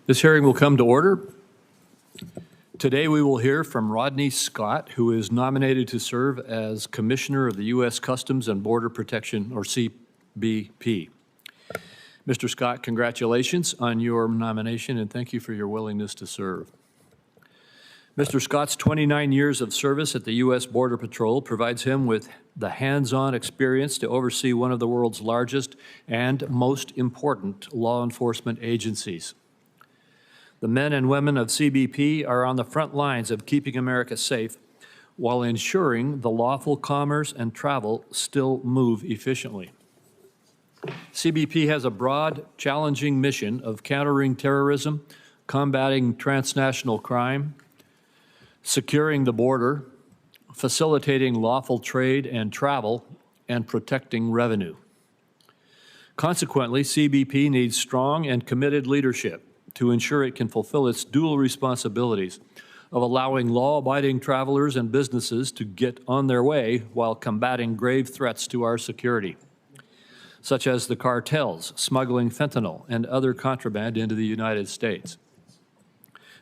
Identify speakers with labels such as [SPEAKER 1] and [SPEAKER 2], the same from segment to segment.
[SPEAKER 1] This hearing will come to order. Today we will hear from Rodney Scott, who is nominated to serve as Commissioner of the U.S. Customs and Border Protection, or CBP. Mr. Scott, congratulations on your nomination and thank you for your willingness to serve. Mr. Scott's 29 years of service at the U.S. Border Patrol provides him with the hands-on experience to oversee one of the world's largest and most important law enforcement agencies. The men and women of CBP are on the front lines of keeping America safe while ensuring the lawful commerce and travel still move efficiently. CBP has a broad, challenging mission of countering terrorism, combating transnational crime, securing the border, facilitating lawful trade and travel, and protecting revenue. Consequently, CBP needs strong and committed leadership to ensure it can fulfill its dual responsibilities of allowing law-abiding travelers and businesses to get on their way while combating grave threats to our security, such as the cartels smuggling fentanyl and other contraband into the United States.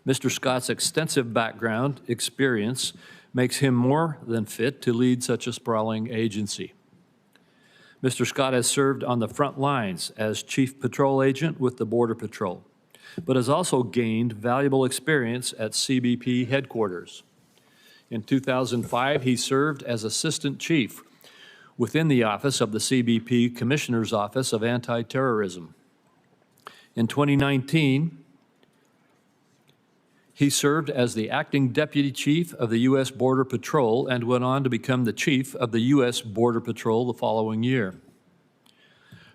[SPEAKER 1] Mr. Scott's extensive background experience makes him more than fit to lead such a sprawling agency. Mr. Scott has served on the front lines as Chief Patrol Agent with the Border Patrol, but has also gained valuable experience at CBP headquarters. In 2005, he served as Assistant Chief within the office of the CBP Commissioner's Office of Anti-Terrorism. In 2019, he served as the Acting Deputy Chief of the U.S. Border Patrol and went on to become the Chief of the U.S. Border Patrol the following year.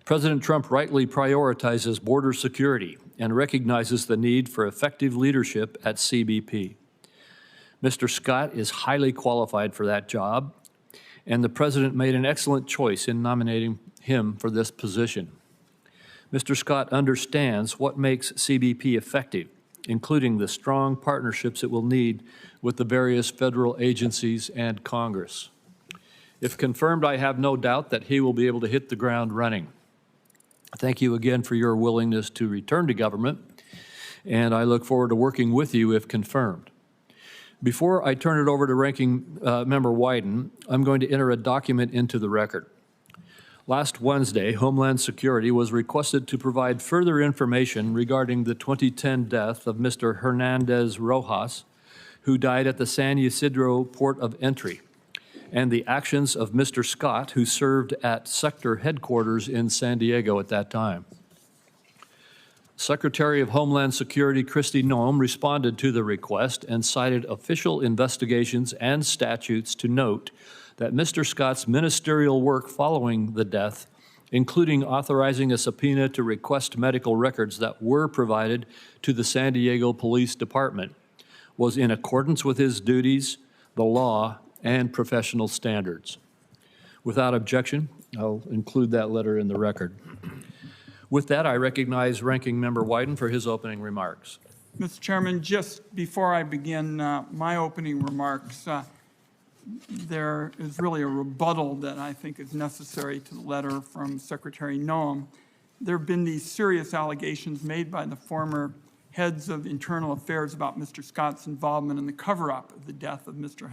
[SPEAKER 1] President Trump rightly prioritizes border security and recognizes the need for effective leadership at CBP. Mr. Scott is highly qualified for that job, and the President made an excellent choice in nominating him for this position. Mr. Scott understands what makes CBP effective, including the strong partnerships it will need with the various federal agencies and Congress. If confirmed, I have no doubt that he will be able to hit the ground running. Thank you again for your willingness to return to government, and I look forward to working with you if confirmed. Before I turn it over to Ranking Member Wyden, I'm going to enter a document into the record. Last Wednesday, Homeland Security was requested to provide further information regarding the 2010 death of Mr. Hernandez Rojas, who died at the San Ysidro Port of Entry, and the actions of Mr. Scott, who served at sector headquarters in San Diego at that time. Secretary of Homeland Security Kristi Noem responded to the request and cited official investigations and statutes to note that Mr. Scott's ministerial work following the death, including authorizing a subpoena to request medical records that were provided to the San Diego Police Department, was in accordance with his duties, the law, and professional standards. Without objection, I'll include that letter in the record. With that, I recognize Ranking Member Wyden for his opening remarks.
[SPEAKER 2] Mr. Chairman, just before I begin my opening remarks, there is really a rebuttal that I think is necessary to the letter from Secretary Noem. There have been these serious allegations made by the former heads of internal affairs about Mr. Scott's involvement in the cover-up of the death of Mr.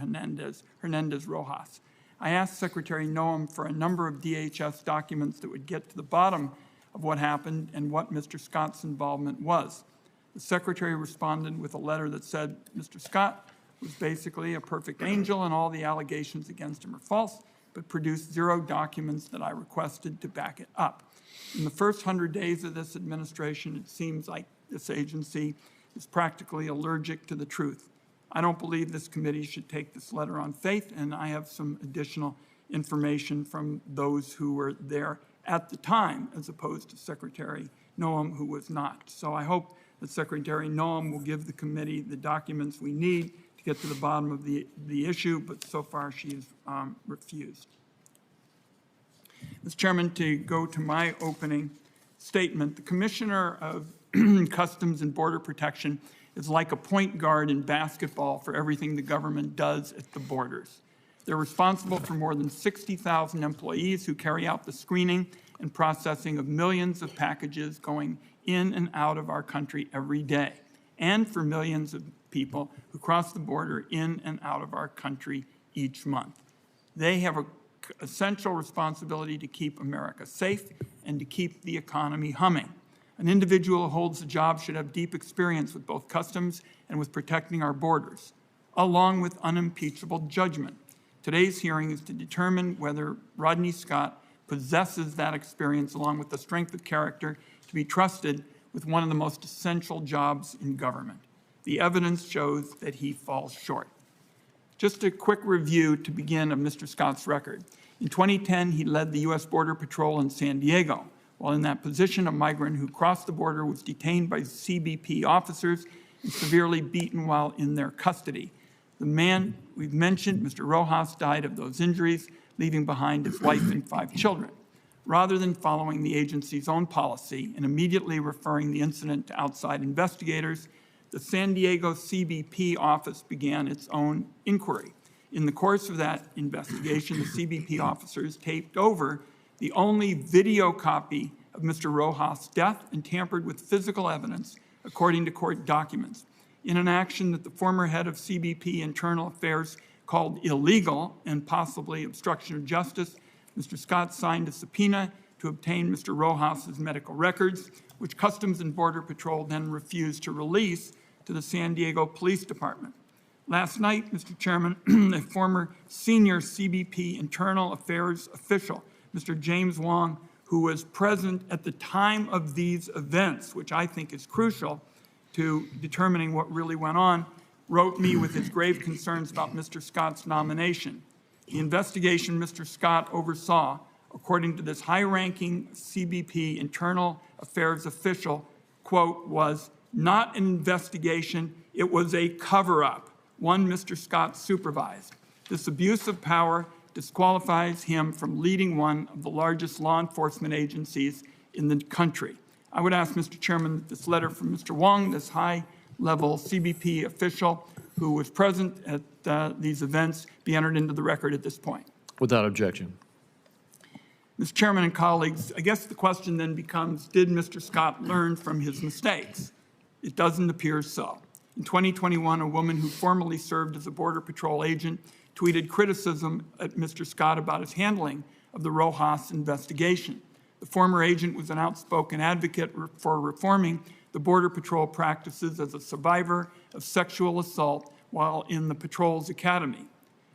[SPEAKER 2] Hernandez Rojas. I asked Secretary Noem for a number of DHS documents that would get to the bottom of what happened and what Mr. Scott's involvement was. The Secretary responded with a letter that said Mr. Scott was basically a perfect angel and all the allegations against him are false, but produced 0 documents that I requested to back it up. In the first 100 days of this administration, it seems like this agency is practically allergic to the truth. I don't believe this committee should take this letter on faith, and I have some additional information from those who were there at the time, as opposed to Secretary Noem, who was not. So I hope that Secretary Noem will give the committee the documents we need to get to the bottom of the issue, but so far she has refused. Mr. Chairman, to go to my opening statement, the Commissioner of Customs and Border Protection is like a point guard in basketball for everything the government does at the borders. They're responsible for more than 60,000 employees who carry out the screening and processing of millions of packages going in and out of our country every day, and for millions of people who cross the border in and out of our country each month. They have an essential responsibility to keep America safe and to keep the economy humming. An individual who holds a job should have deep experience with both customs and with protecting our borders, along with unimpeachable judgment. Today's hearing is to determine whether Rodney Scott possesses that experience along with the strength of character to be trusted with one of the most essential jobs in government. The evidence shows that he falls short. Just a quick review to begin of Mr. Scott's record. In 2010, he led the U.S. Border Patrol in San Diego. While in that position, a migrant who crossed the border was detained by CBP officers and severely beaten while in their custody. The man we've mentioned, Mr. Rojas, died of those injuries, leaving behind his wife and 5 children. Rather than following the agency's own policy and immediately referring the incident to outside investigators, the San Diego CBP office began its own inquiry. In the course of that investigation, the CBP officers taped over the only video copy of Mr. Rojas' death and tampered with physical evidence, according to court documents. In an action that the former head of CBP Internal Affairs called illegal and possibly obstruction of justice, Mr. Scott signed a subpoena to obtain Mr. Rojas' medical records, which Customs and Border Patrol then refused to release to the San Diego Police Department. Last night, Mr. Chairman, a former senior CBP Internal Affairs official, Mr. James Wong, who was present at the time of these events, which I think is crucial to determining what really went on, wrote me with his grave concerns about Mr. Scott's nomination. The investigation Mr. Scott oversaw, according to this high-ranking CBP Internal Affairs official, quote, was not an investigation, it was a cover-up, one Mr. Scott supervised. This abuse of power disqualifies him from leading one of the largest law enforcement agencies in the country. I would ask, Mr. Chairman, that this letter from Mr. Wong, this high-level CBP official who was present at these events, be entered into the record at this point.
[SPEAKER 1] Without objection.
[SPEAKER 2] Mr. Chairman and colleagues, I guess the question then becomes, did Mr. Scott learn from his mistakes? It doesn't appear so. In 2021, a woman who formerly served as a Border Patrol agent tweeted criticism at Mr. Scott about his handling of the Rojas investigation. The former agent was an outspoken advocate for reforming the Border Patrol practices as a survivor of sexual assault while in the patrol's academy.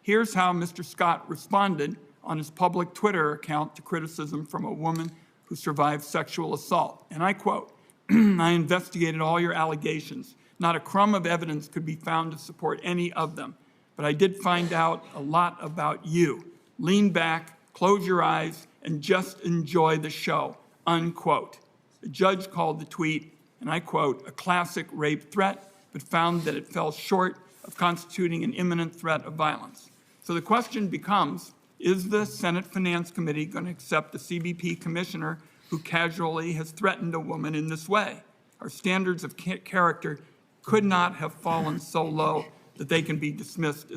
[SPEAKER 2] Here's how Mr. Scott responded on his public Twitter account to criticism from a woman who survived sexual assault. And I quote, I investigated all your allegations. Not a crumb of evidence could be found to support any of them. But I did find out a lot about you. Lean back, close your eyes, and just enjoy the show, unquote. The judge called the tweet, and I quote, a classic rape threat, but found that it fell short of constituting an imminent threat of violence. So the question becomes, is the Senate Finance Committee going to accept a CBP commissioner who casually has threatened a woman in this way? Our standards of character could not have fallen so low that they can be dismissed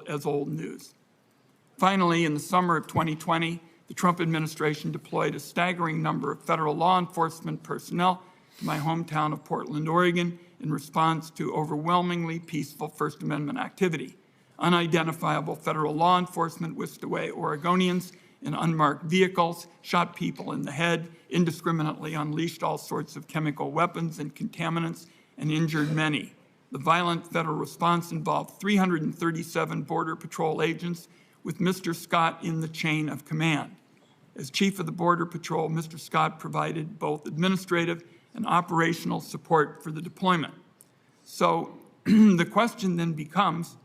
[SPEAKER 2] as old news. Finally, in the summer of 2020, the Trump administration deployed a staggering number of federal law enforcement personnel to my hometown of Portland, Oregon, in response to overwhelmingly peaceful First Amendment activity. Unidentifiable federal law enforcement whisked away Oregonians in unmarked vehicles, shot people in the head, indiscriminately unleashed all sorts of chemical weapons and contaminants, and injured many. The violent federal response involved 337 Border Patrol agents, with Mr. Scott in the chain of command. As Chief of the Border Patrol, Mr. Scott provided both administrative and operational support for the deployment. So the question then becomes,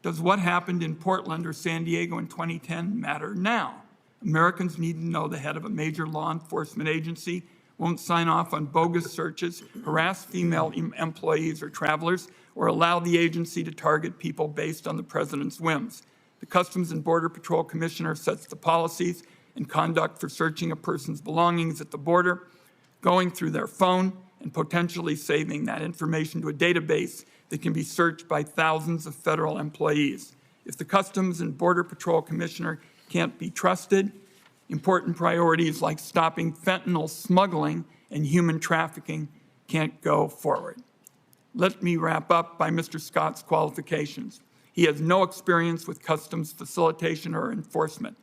[SPEAKER 2] does what happened in Portland or San Diego in 2010 matter now? Americans need to know the head of a major law enforcement agency won't sign off on bogus searches, harass female employees or travelers, or allow the agency to target people based on the president's whims. The Customs and Border Patrol Commissioner sets the policies and conduct for searching a person's belongings at the border, going through their phone, and potentially saving that information to a database that can be searched by thousands of federal employees. If the Customs and Border Patrol Commissioner can't be trusted, important priorities like stopping fentanyl smuggling and human trafficking can't go forward. Let me wrap up by Mr. Scott's qualifications. He has no experience with customs facilitation or enforcement.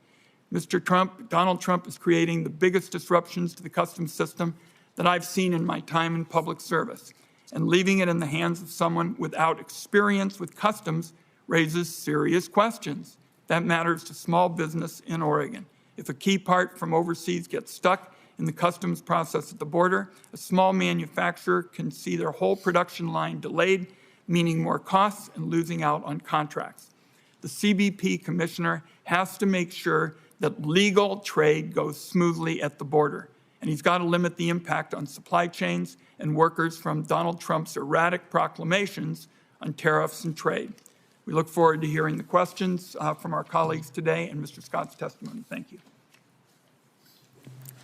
[SPEAKER 2] Donald Trump is creating the biggest disruptions to the customs system that I've seen in my time in public service, and leaving it in the hands of someone without experience with customs raises serious questions. That matters to small business in Oregon. If a key part from overseas gets stuck in the customs process at the border, a small manufacturer can see their whole production line delayed, meaning more costs and losing out on contracts. The CBP commissioner has to make sure that legal trade goes smoothly at the border, and he's got to limit the impact on supply chains and workers from Donald Trump's erratic proclamations on tariffs and trade. We look forward to hearing the questions from our colleagues today and Mr. Scott's testimony. Thank you.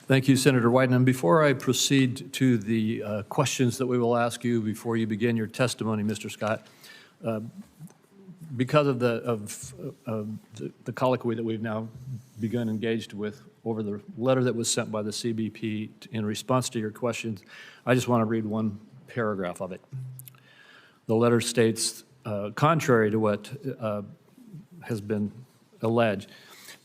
[SPEAKER 1] Thank you, Senator Wyden. And before I proceed to the questions that we will ask you before you begin your testimony, Mr. Scott, because of the colloquy that we've now begun engaged with over the letter that was sent by the CBP in response to your questions, I just want to read one paragraph of it. The letter states, contrary to what has been alleged,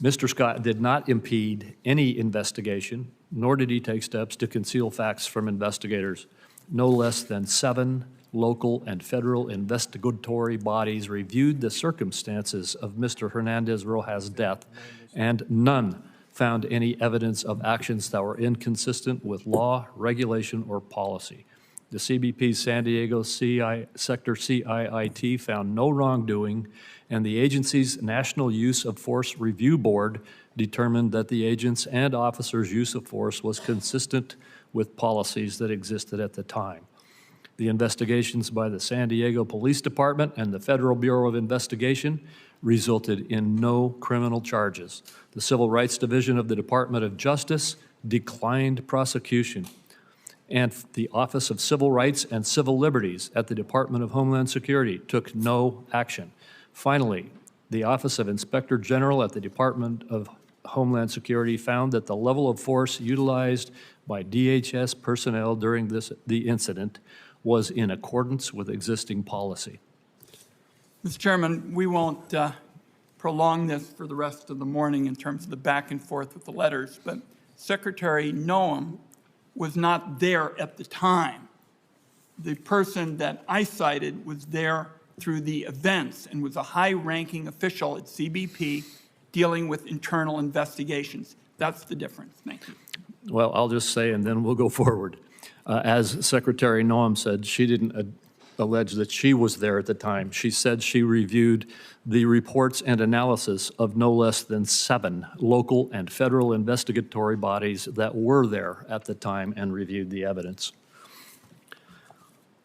[SPEAKER 1] Mr. Scott did not impede any investigation, nor did he take steps to conceal facts from investigators. No less than 7 local and federal investigatory bodies reviewed the circumstances of Mr. Hernandez-Rojas' death, and none found any evidence of actions that were inconsistent with law, regulation, or policy. The CBP's San Diego Sector CIIT found no wrongdoing, and the agency's National Use of Force Review Board determined that the agents' and officers' use of force was consistent with policies that existed at the time. The investigations by the San Diego Police Department and the Federal Bureau of Investigation resulted in no criminal charges. The Civil Rights Division of the Department of Justice declined prosecution, and the Office of Civil Rights and Civil Liberties at the Department of Homeland Security took no action. Finally, the Office of Inspector General at the Department of Homeland Security found that the level of force utilized by DHS personnel during the incident was in accordance with existing policy.
[SPEAKER 2] Mr. Chairman, we won't prolong this for the rest of the morning in terms of the back and forth with the letters, but Secretary Noam was not there at the time. The person that I cited was there through the events and was a high-ranking official at CBP dealing with internal investigations. That's the difference. Thank you.
[SPEAKER 1] Well, I'll just say, and then we'll go forward. As Secretary Noam said, she didn't allege that she was there at the time. She said she reviewed the reports and analysis of no less than 7 local and federal investigatory bodies that were there at the time and reviewed the evidence.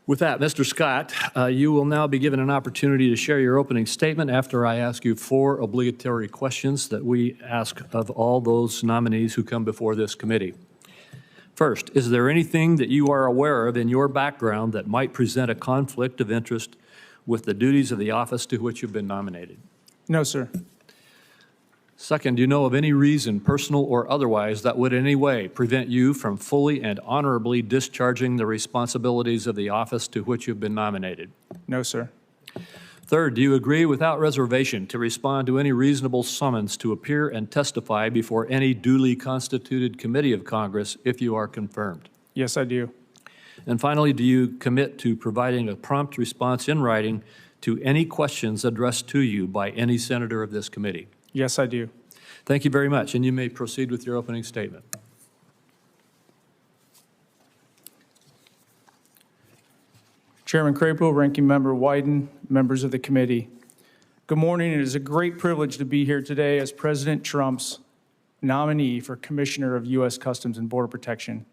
[SPEAKER 1] With that, Mr. Scott, you will now be given an opportunity to share your opening statement after I ask you 4 obligatory questions that we ask of all those nominees who come before this committee. First, is there anything that you are aware of in your background that might present a conflict of interest with the duties of the office to which you've been nominated?
[SPEAKER 3] No, sir.
[SPEAKER 1] Second, do you know of any reason, personal or otherwise, that would in any way prevent you from fully and honorably discharging the responsibilities of the office to which you've been nominated?
[SPEAKER 3] No, sir.
[SPEAKER 1] Third, do you agree without reservation to respond to any reasonable summons to appear and testify before any duly constituted committee of Congress if you are confirmed?
[SPEAKER 3] Yes, I do.
[SPEAKER 1] And finally, do you commit to providing a prompt response in writing to any questions addressed to you by any senator of this committee?
[SPEAKER 3] Yes, I do.
[SPEAKER 1] Thank you very much, and you may proceed with your opening statement.
[SPEAKER 3] Chairman Crapo, Ranking Member Wyden, members of the committee. Good morning. It is a great privilege to be here today as President Trump's nominee for Commissioner of U.S. Customs and Border Protection.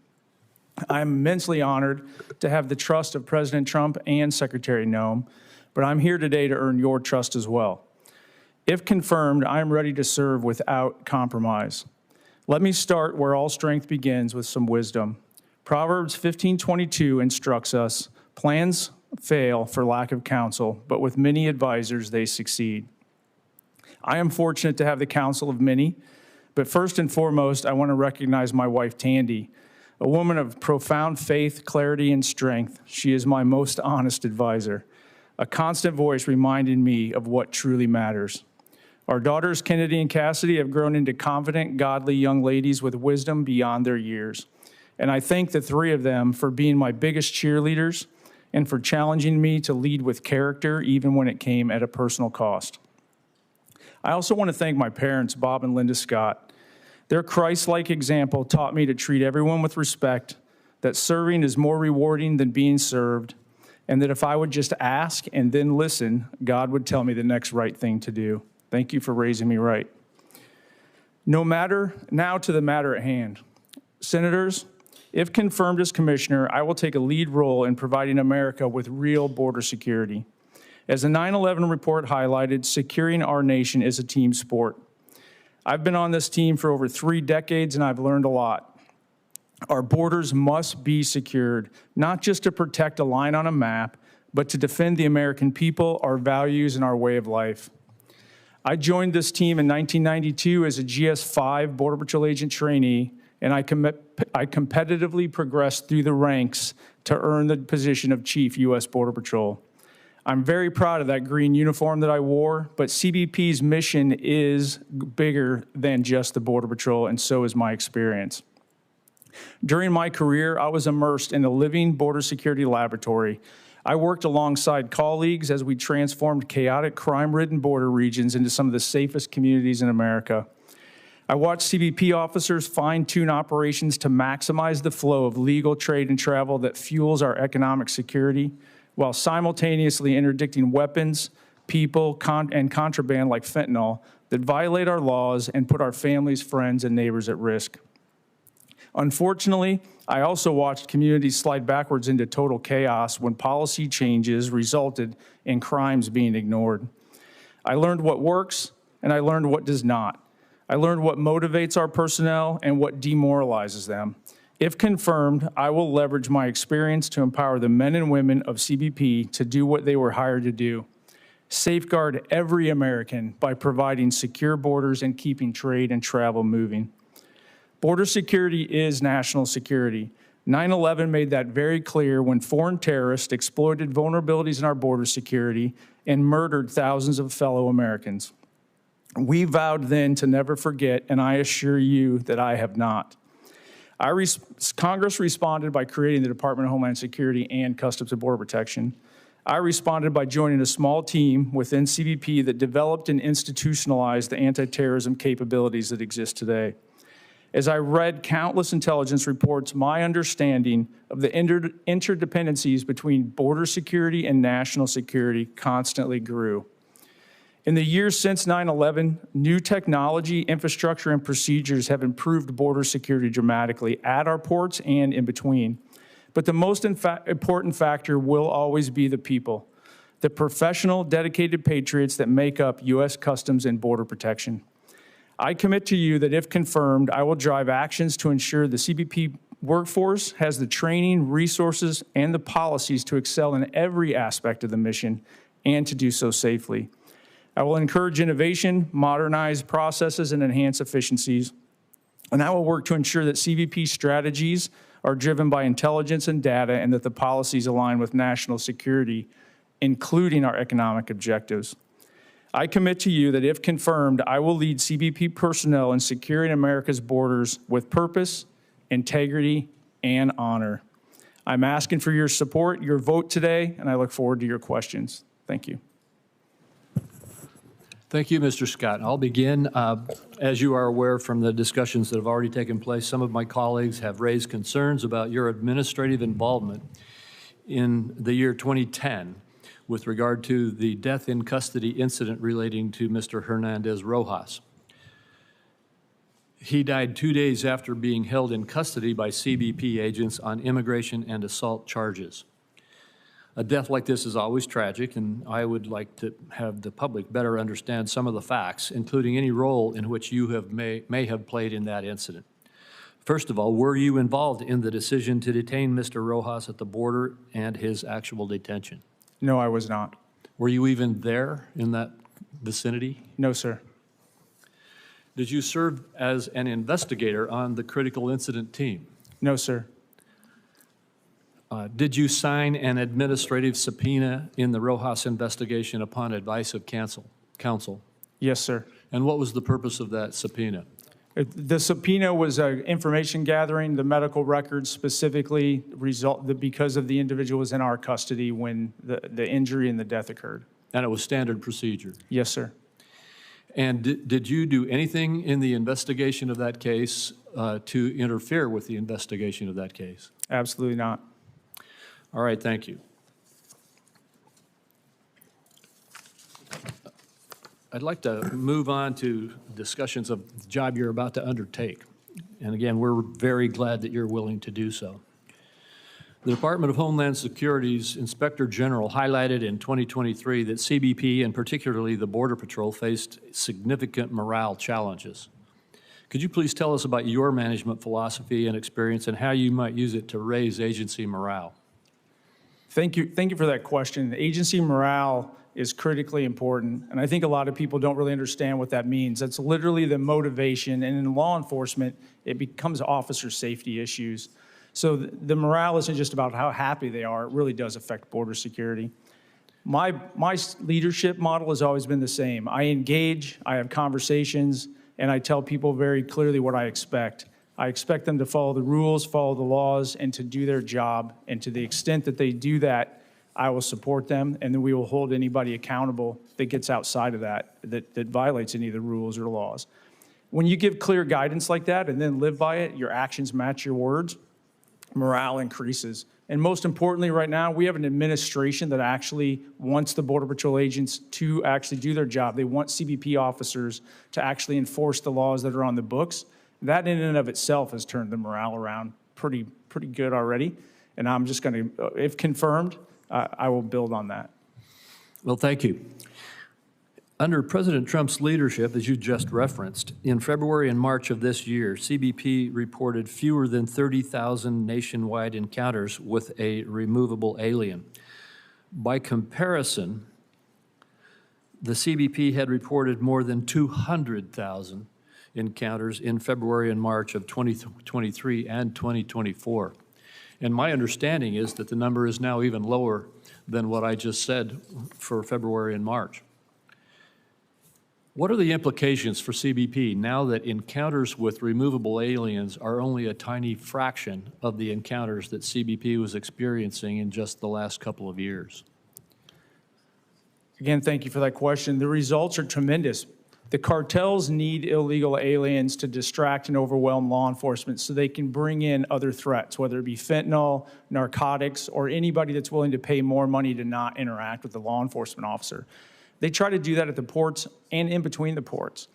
[SPEAKER 3] I'm immensely honored to have the trust of President Trump and Secretary Noam, but I'm here today to earn your trust as well. If confirmed, I am ready to serve without compromise. Let me start where all strength begins with some wisdom. Proverbs 15:22 instructs us, plans fail for lack of counsel, but with many advisors they succeed. I am fortunate to have the counsel of many, but first and foremost, I want to recognize my wife, Tandy, a woman of profound faith, clarity, and strength. She is my most honest advisor, a constant voice reminding me of what truly matters. Our daughters, Kennedy and Cassidy, have grown into confident, godly young ladies with wisdom beyond their years. And I thank the three of them for being my biggest cheerleaders and for challenging me to lead with character, even when it came at a personal cost. I also want to thank my parents, Bob and Linda Scott. Their Christ-like example taught me to treat everyone with respect, that serving is more rewarding than being served, and that if I would just ask and then listen, God would tell me the next right thing to do. Thank you for raising me right. Now to the matter at hand. Senators, if confirmed as commissioner, I will take a lead role in providing America with real border security. As the 9/11 report highlighted, securing our nation is a team sport. I've been on this team for over 3 decades, and I've learned a lot. Our borders must be secured, not just to protect a line on a map, but to defend the American people, our values, and our way of life. I joined this team in 1992 as a GS-5 Border Patrol agent trainee, and I competitively progressed through the ranks to earn the position of Chief U.S. Border Patrol. I'm very proud of that green uniform that I wore, but CBP's mission is bigger than just the Border Patrol, and so is my experience. During my career, I was immersed in a living border security laboratory. I worked alongside colleagues as we transformed chaotic, crime-ridden border regions into some of the safest communities in America. I watched CBP officers fine-tune operations to maximize the flow of legal trade and travel that fuels our economic security, while simultaneously interdicting weapons, people, and contraband like fentanyl that violate our laws and put our families, friends, and neighbors at risk. Unfortunately, I also watched communities slide backwards into total chaos when policy changes resulted in crimes being ignored. I learned what works, and I learned what does not. I learned what motivates our personnel and what demoralizes them. If confirmed, I will leverage my experience to empower the men and women of CBP to do what they were hired to do: safeguard every American by providing secure borders and keeping trade and travel moving. Border security is national security. 9/11 made that very clear when foreign terrorists exploited vulnerabilities in our border security and murdered thousands of fellow Americans. We vowed then to never forget, and I assure you that I have not. Congress responded by creating the Department of Homeland Security and Customs and Border Protection. I responded by joining a small team within CBP that developed and institutionalized the anti-terrorism capabilities that exist today. As I read countless intelligence reports, my understanding of the interdependencies between border security and national security constantly grew. In the years since 9/11, new technology, infrastructure, and procedures have improved border security dramatically at our ports and in between. But the most important factor will always be the people, the professional, dedicated patriots that make up U.S. Customs and Border Protection. I commit to you that if confirmed, I will drive actions to ensure the CBP workforce has the training, resources, and the policies to excel in every aspect of the mission and to do so safely. I will encourage innovation, modernize processes, and enhance efficiencies. And I will work to ensure that CBP strategies are driven by intelligence and data and that the policies align with national security, including our economic objectives. I commit to you that if confirmed, I will lead CBP personnel in securing America's borders with purpose, integrity, and honor. I'm asking for your support, your vote today, and I look forward to your questions. Thank you.
[SPEAKER 1] Thank you, Mr. Scott. I'll begin. As you are aware from the discussions that have already taken place, some of my colleagues have raised concerns about your administrative involvement in the year 2010 with regard to the death in custody incident relating to Mr. Hernandez Rojas. He died 2 days after being held in custody by CBP agents on immigration and assault charges. A death like this is always tragic, and I would like to have the public better understand some of the facts, including any role in which you may have played in that incident. First of all, were you involved in the decision to detain Mr. Rojas at the border and his actual detention?
[SPEAKER 3] No, I was not.
[SPEAKER 1] Were you even there in that vicinity?
[SPEAKER 3] No, sir.
[SPEAKER 1] Did you serve as an investigator on the critical incident team?
[SPEAKER 3] No, sir.
[SPEAKER 1] Did you sign an administrative subpoena in the Rojas investigation upon advice of counsel?
[SPEAKER 3] Yes, sir.
[SPEAKER 1] And what was the purpose of that subpoena?
[SPEAKER 3] The subpoena was information gathering, the medical records specifically because of the individual was in our custody when the injury and the death occurred.
[SPEAKER 1] And it was standard procedure?
[SPEAKER 3] Yes, sir.
[SPEAKER 1] And did you do anything in the investigation of that case to interfere with the investigation of that case?
[SPEAKER 3] Absolutely not.
[SPEAKER 1] All right, thank you. I'd like to move on to discussions of the job you're about to undertake. And again, we're very glad that you're willing to do so. The Department of Homeland Security's Inspector General highlighted in 2023 that CBP, and particularly the Border Patrol, faced significant morale challenges. Could you please tell us about your management philosophy and experience and how you might use it to raise agency morale?
[SPEAKER 3] Thank you for that question. Agency morale is critically important, and I think a lot of people don't really understand what that means. That's literally the motivation, and in law enforcement, it becomes officer safety issues. So the morale isn't just about how happy they are, it really does affect border security. My leadership model has always been the same. I engage, I have conversations, and I tell people very clearly what I expect. I expect them to follow the rules, follow the laws, and to do their job. And to the extent that they do that, I will support them, and then we will hold anybody accountable that gets outside of that violates any of the rules or laws. When you give clear guidance like that and then live by it, your actions match your words, morale increases. And most importantly, right now, we have an administration that actually wants the Border Patrol agents to actually do their job. They want CBP officers to actually enforce the laws that are on the books. That in and of itself has turned the morale around pretty good already. And I'm just going to, if confirmed, I will build on that.
[SPEAKER 1] Well, thank you. Under President Trump's leadership, as you just referenced, in February and March of this year, CBP reported fewer than 30,000 nationwide encounters with a removable alien. By comparison, the CBP had reported more than 200,000 encounters in February and March of 2023 and 2024. And my understanding is that the number is now even lower than what I just said for February and March. What are the implications for CBP now that encounters with removable aliens are only a tiny fraction of the encounters that CBP was experiencing in just the last couple of years?
[SPEAKER 3] Again, thank you for that question. The results are tremendous. The cartels need illegal aliens to distract and overwhelm law enforcement so they can bring in other threats, whether it be fentanyl, narcotics, or anybody that's willing to pay more money to not interact with the law enforcement officer. They try to do that at the ports and in between the ports.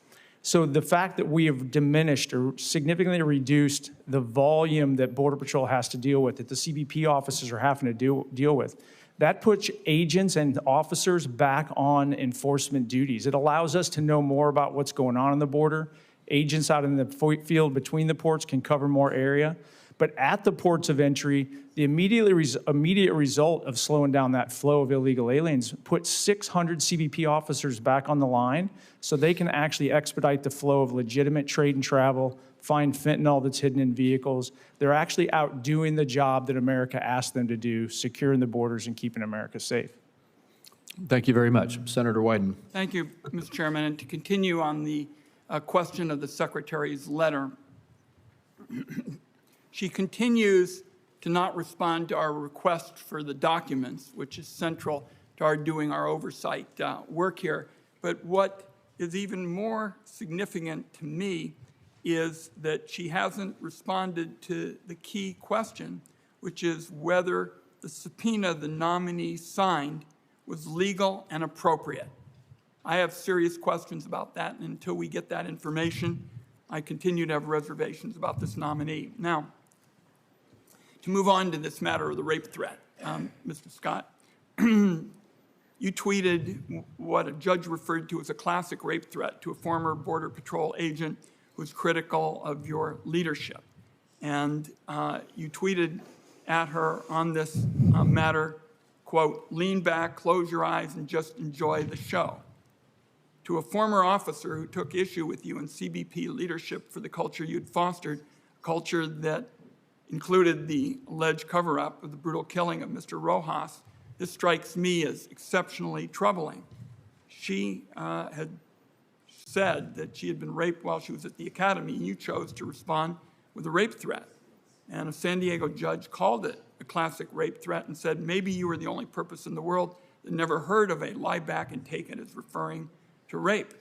[SPEAKER 3] So the fact that we have diminished or significantly reduced the volume that Border Patrol has to deal with, that the CBP officers are having to deal with, that puts agents and officers back on enforcement duties. It allows us to know more about what's going on the border. Agents out in the field between the ports can cover more area. But at the ports of entry, the immediate result of slowing down that flow of illegal aliens put 600 CBP officers back on the line so they can actually expedite the flow of legitimate trade and travel, find fentanyl that's hidden in vehicles. They're actually out doing the job that America asked them to do, securing the borders and keeping America safe.
[SPEAKER 1] Thank you very much. Senator Wyden.
[SPEAKER 2] Thank you, Mr. Chairman. And to continue on the question of the Secretary's letter, she continues to not respond to our request for the documents, which is central to our doing our oversight work here. But what is even more significant to me is that she hasn't responded to the key question, which is whether the subpoena the nominee signed was legal and appropriate. I have serious questions about that, and until we get that information, I continue to have reservations about this nominee. Now, to move on to this matter of the rape threat, Mr. Scott, you tweeted what a judge referred to as a classic rape threat to a former Border Patrol agent who was critical of your leadership. And you tweeted at her on this matter, quote, "Lean back, close your eyes, and just enjoy the show." to a former officer who took issue with you in CBP leadership for the culture you'd fostered, a culture that included the alleged cover-up of the brutal killing of Mr. Rojas. This strikes me as exceptionally troubling. She had said that she had been raped while she was at the academy, and you chose to respond with a rape threat. And a San Diego judge called it a classic rape threat and said, maybe you were the only purpose in the world that never heard of a lie back and take it as referring to rape.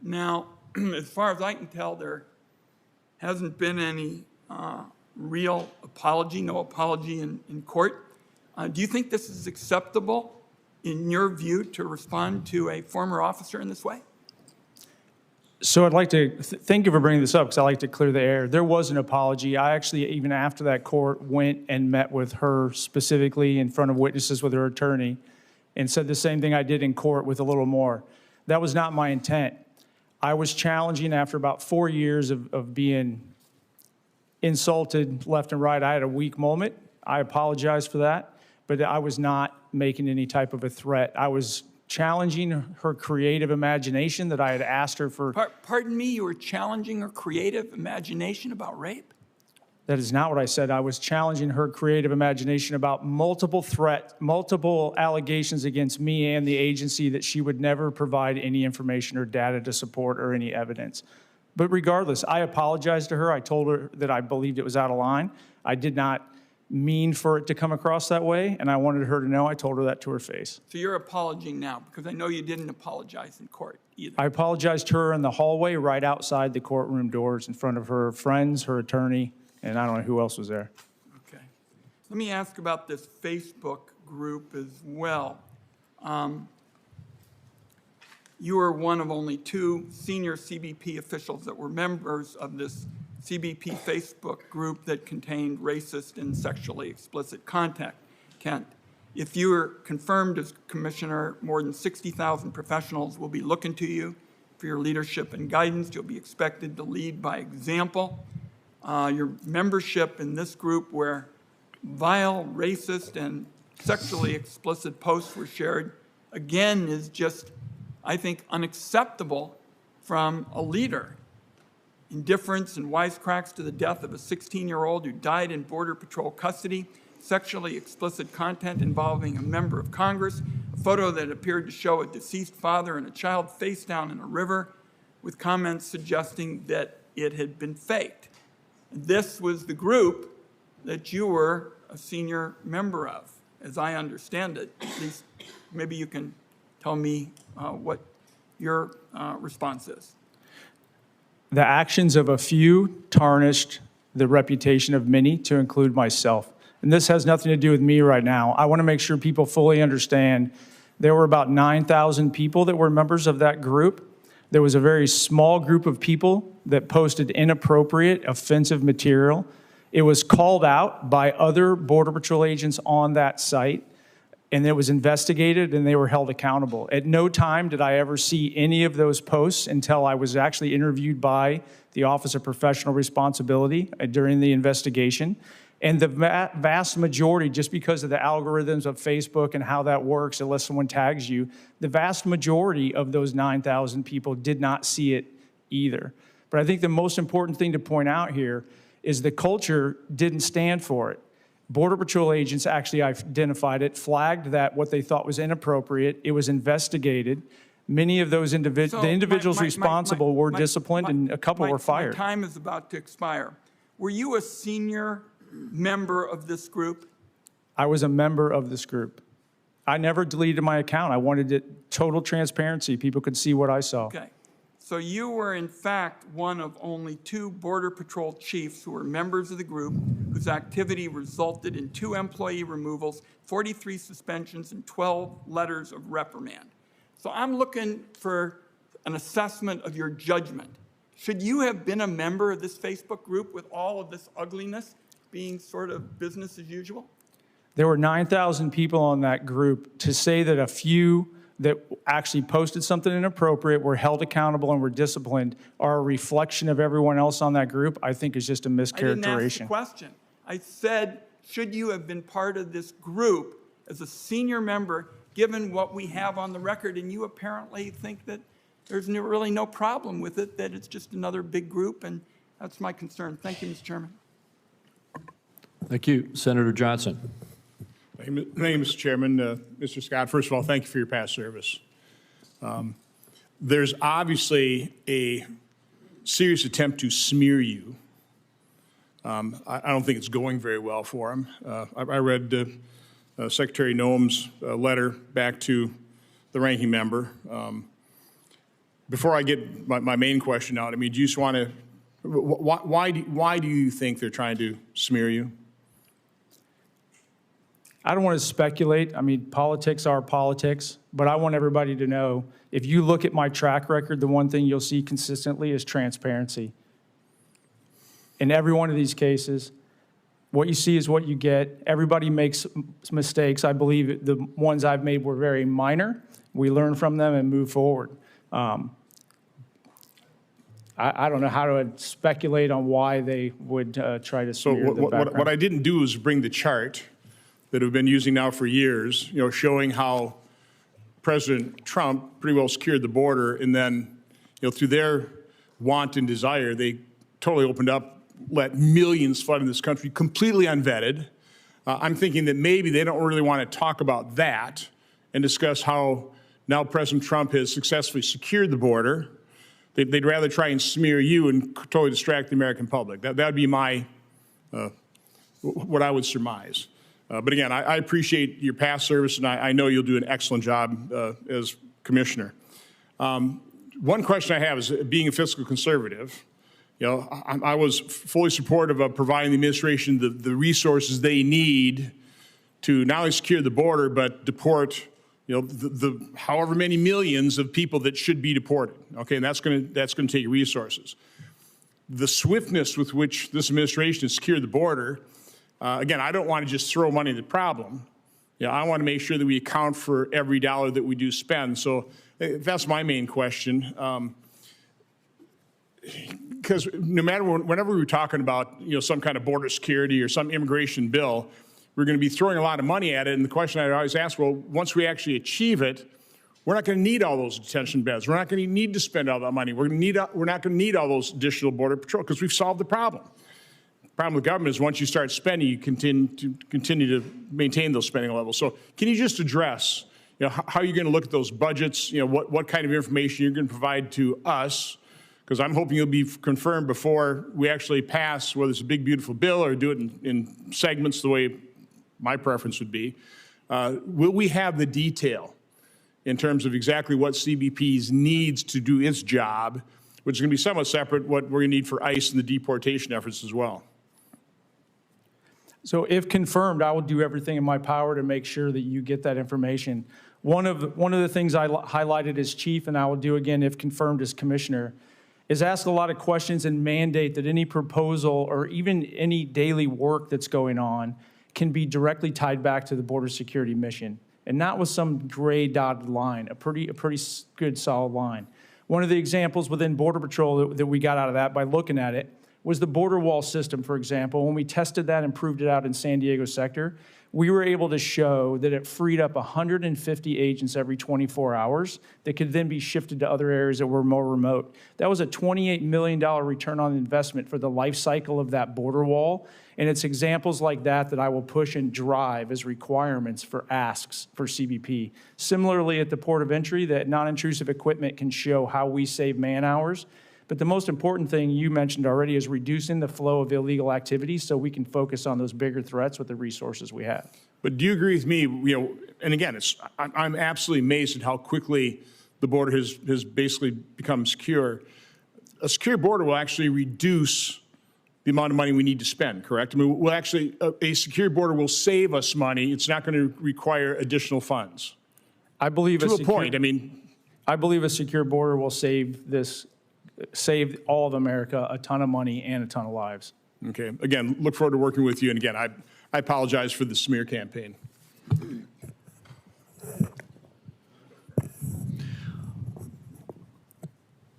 [SPEAKER 2] Now, as far as I can tell, there hasn't been any real apology, no apology in court. Do you think this is acceptable, in your view, to respond to a former officer in this way?
[SPEAKER 3] So I'd like to thank you for bringing this up because I like to clear the air. There was an apology. I actually, even after that court, went and met with her specifically in front of witnesses with her attorney and said the same thing I did in court with a little more. That was not my intent. I was challenging after about 4 years of being insulted left and right. I had a weak moment. I apologize for that, but I was not making any type of a threat. I was challenging her creative imagination that I had asked her for.
[SPEAKER 2] Pardon me, you were challenging her creative imagination about rape?
[SPEAKER 3] That is not what I said. I was challenging her creative imagination about multiple allegations against me and the agency that she would never provide any information or data to support or any evidence. But regardless, I apologized to her. I told her that I believed it was out of line. I did not mean for it to come across that way, and I wanted her to know. I told her that to her face.
[SPEAKER 2] So you're apologizing now, because I know you didn't apologize in court either.
[SPEAKER 3] I apologized to her in the hallway right outside the courtroom doors in front of her friends, her attorney, and I don't know who else was there.
[SPEAKER 2] Okay. Let me ask about this Facebook group as well. You were one of only 2 senior CBP officials that were members of this CBP Facebook group that contained racist and sexually explicit content. Kent, if you are confirmed as commissioner, more than 60,000 professionals will be looking to you for your leadership and guidance. You'll be expected to lead by example. Your membership in this group, where vile, racist, and sexually explicit posts were shared, again, is just, I think, unacceptable from a leader. Indifference and wisecracks to the death of a 16-year-old who died in Border Patrol custody, sexually explicit content involving a member of Congress, a photo that appeared to show a deceased father and a child face down in a river with comments suggesting that it had been faked. This was the group that you were a senior member of, as I understand it. At least maybe you can tell me what your response is.
[SPEAKER 3] The actions of a few tarnished the reputation of many, to include myself. And this has nothing to do with me right now. I want to make sure people fully understand there were about 9,000 people that were members of that group. There was a very small group of people that posted inappropriate, offensive material. It was called out by other Border Patrol agents on that site, and it was investigated, and they were held accountable. At no time did I ever see any of those posts until I was actually interviewed by the Office of Professional Responsibility during the investigation. And the vast majority, just because of the algorithms of Facebook and how that works, unless someone tags you, the vast majority of those 9,000 people did not see it either. But I think the most important thing to point out here is the culture didn't stand for it. Border Patrol agents actually identified it, flagged that what they thought was inappropriate. It was investigated. Many of those individuals responsible were disciplined, and a couple were fired.
[SPEAKER 2] My time is about to expire. Were you a senior member of this group?
[SPEAKER 3] I was a member of this group. I never deleted my account. I wanted it total transparency. People could see what I saw.
[SPEAKER 2] Okay. So you were, in fact, one of only 2 Border Patrol chiefs who were members of the group whose activity resulted in 2 employee removals, 43 suspensions, and 12 letters of reprimand. So I'm looking for an assessment of your judgment. Should you have been a member of this Facebook group with all of this ugliness being sort of business as usual?
[SPEAKER 3] There were 9,000 people on that group. To say that a few that actually posted something inappropriate, were held accountable, and were disciplined are a reflection of everyone else on that group, I think is just a mischaracterization.
[SPEAKER 2] I didn't ask the question. I said, should you have been part of this group as a senior member, given what we have on the record? And you apparently think that there's really no problem with it, that it's just another big group, and that's my concern. Thank you, Mr. Chairman.
[SPEAKER 1] Thank you. Senator Johnson.
[SPEAKER 4] Thank you, Mr. Chairman. Mr. Scott, first of all, thank you for your past service. There's obviously a serious attempt to smear you. I don't think it's going very well for him. I read Secretary Noam's letter back to the ranking member. Before I get my main question out, I mean, do you just want to, why do you think they're trying to smear you?
[SPEAKER 3] I don't want to speculate. I mean, politics are politics, but I want everybody to know, if you look at my track record, the one thing you'll see consistently is transparency. In every one of these cases, what you see is what you get. Everybody makes mistakes. I believe the ones I've made were very minor. We learn from them and move forward. I don't know how to speculate on why they would try to
[SPEAKER 4] So
[SPEAKER 3] smear the background.
[SPEAKER 4] what I didn't do is bring the chart that I've been using now for years, showing how President Trump pretty well secured the border, and then, through their want and desire, they totally opened up, let millions flood in this country, completely unvetted. I'm thinking that maybe they don't really want to talk about that and discuss how now President Trump has successfully secured the border. They'd rather try and smear you and totally distract the American public. That would be my, what I would surmise. But again, I appreciate your past service, and I know you'll do an excellent job as commissioner. One question I have is, being a fiscal conservative, I was fully supportive of providing the administration the resources they need to not only secure the border, but deport, the however many millions of people that should be deported. Okay, and that's going to take resources. The swiftness with which this administration has secured the border. Again, I don't want to just throw money at the problem. I want to make sure that we account for every dollar that we do spend. So that's my main question. Because no matter whenever we were talking about some kind of border security or some immigration bill, we're going to be throwing a lot of money at it. And the question I always ask, well, once we actually achieve it, we're not going to need all those detention beds. We're not going to need to spend all that money. We're not going to need all those additional border patrol because we've solved the problem. The problem with government is once you start spending, you continue to maintain those spending levels. So can you just address, how you're going to look at those budgets, what kind of information you're going to provide to us, because I'm hoping you'll be confirmed before we actually pass, whether it's a big, beautiful bill or do it in segments the way my preference would be. Will we have the detail in terms of exactly what CBP needs to do its job, which is going to be somewhat separate what we're going to need for ICE and the deportation efforts as well?
[SPEAKER 3] So if confirmed, I will do everything in my power to make sure that you get that information. One of the things I highlighted as chief, and I will do again if confirmed as commissioner, is ask a lot of questions and mandate that any proposal or even any daily work that's going on can be directly tied back to the border security mission, and not with some gray dotted line, a pretty good solid line. One of the examples within Border Patrol that we got out of that by looking at it was the border wall system, for example. When we tested that and proved it out in San Diego sector, we were able to show that it freed up 150 agents every 24 hours that could then be shifted to other areas that were more remote. That was a $28 million return on investment for the life cycle of that border wall. And it's examples like that that I will push and drive as requirements for asks for CBP. Similarly, at the port of entry, that non-intrusive equipment can show how we save man hours. But the most important thing you mentioned already is reducing the flow of illegal activity so we can focus on those bigger threats with the resources we have.
[SPEAKER 4] But do you agree with me, and again, I'm absolutely amazed at how quickly the border has basically become secure. A secure border will actually reduce the amount of money we need to spend, correct? I mean, a secure border will save us money. It's not going to require additional funds.
[SPEAKER 3] I believe
[SPEAKER 4] to a point,
[SPEAKER 3] I believe a secure border will save all of America a ton of money and a ton of lives.
[SPEAKER 4] Okay. Again, look forward to working with you. And again, I apologize for the smear campaign.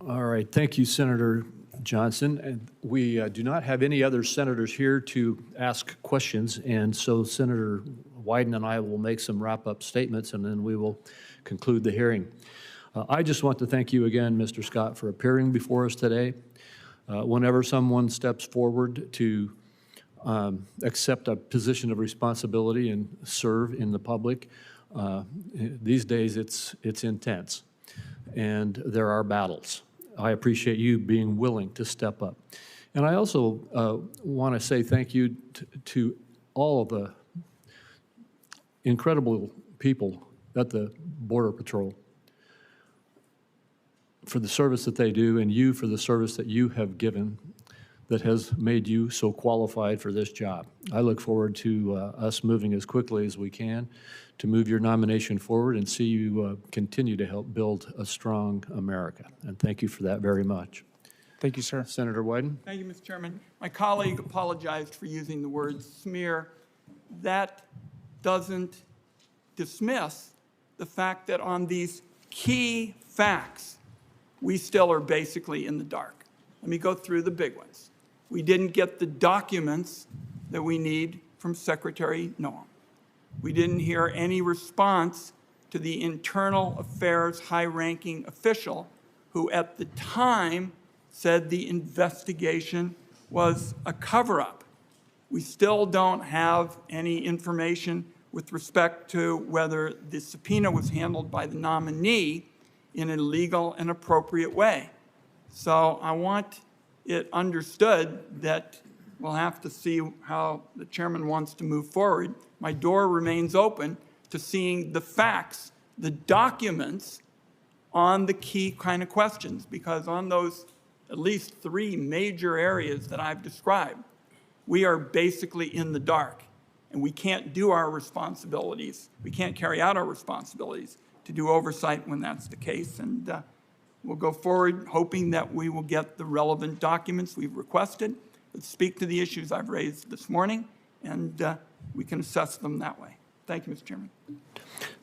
[SPEAKER 1] All right. Thank you, Senator Johnson. And we do not have any other senators here to ask questions. And so Senator Wyden and I will make some wrap-up statements, and then we will conclude the hearing. I just want to thank you again, Mr. Scott, for appearing before us today. Whenever someone steps forward to accept a position of responsibility and serve in the public, these days it's intense, and there are battles. I appreciate you being willing to step up. And I also want to say thank you to all of the incredible people at the Border Patrol for the service that they do, and you for the service that you have given that has made you so qualified for this job. I look forward to us moving as quickly as we can to move your nomination forward and see you continue to help build a strong America. And thank you for that very much.
[SPEAKER 3] Thank you, sir.
[SPEAKER 1] Senator Wyden?
[SPEAKER 2] Thank you, Mr. Chairman. My colleague apologized for using the word smear. That doesn't dismiss the fact that on these key facts, we still are basically in the dark. Let me go through the big ones. We didn't get the documents that we need from Secretary Noam. We didn't hear any response to the internal affairs high-ranking official who at the time said the investigation was a cover-up. We still don't have any information with respect to whether the subpoena was handled by the nominee in a legal and appropriate way. So I want it understood that we'll have to see how the chairman wants to move forward. My door remains open to seeing the facts, the documents on the key kind of questions, because on those at least three major areas that I've described, we are basically in the dark, and we can't do our responsibilities. We can't carry out our responsibilities to do oversight when that's the case. And we'll go forward hoping that we will get the relevant documents we've requested that speak to the issues I've raised this morning, and we can assess them that way. Thank you, Mr. Chairman.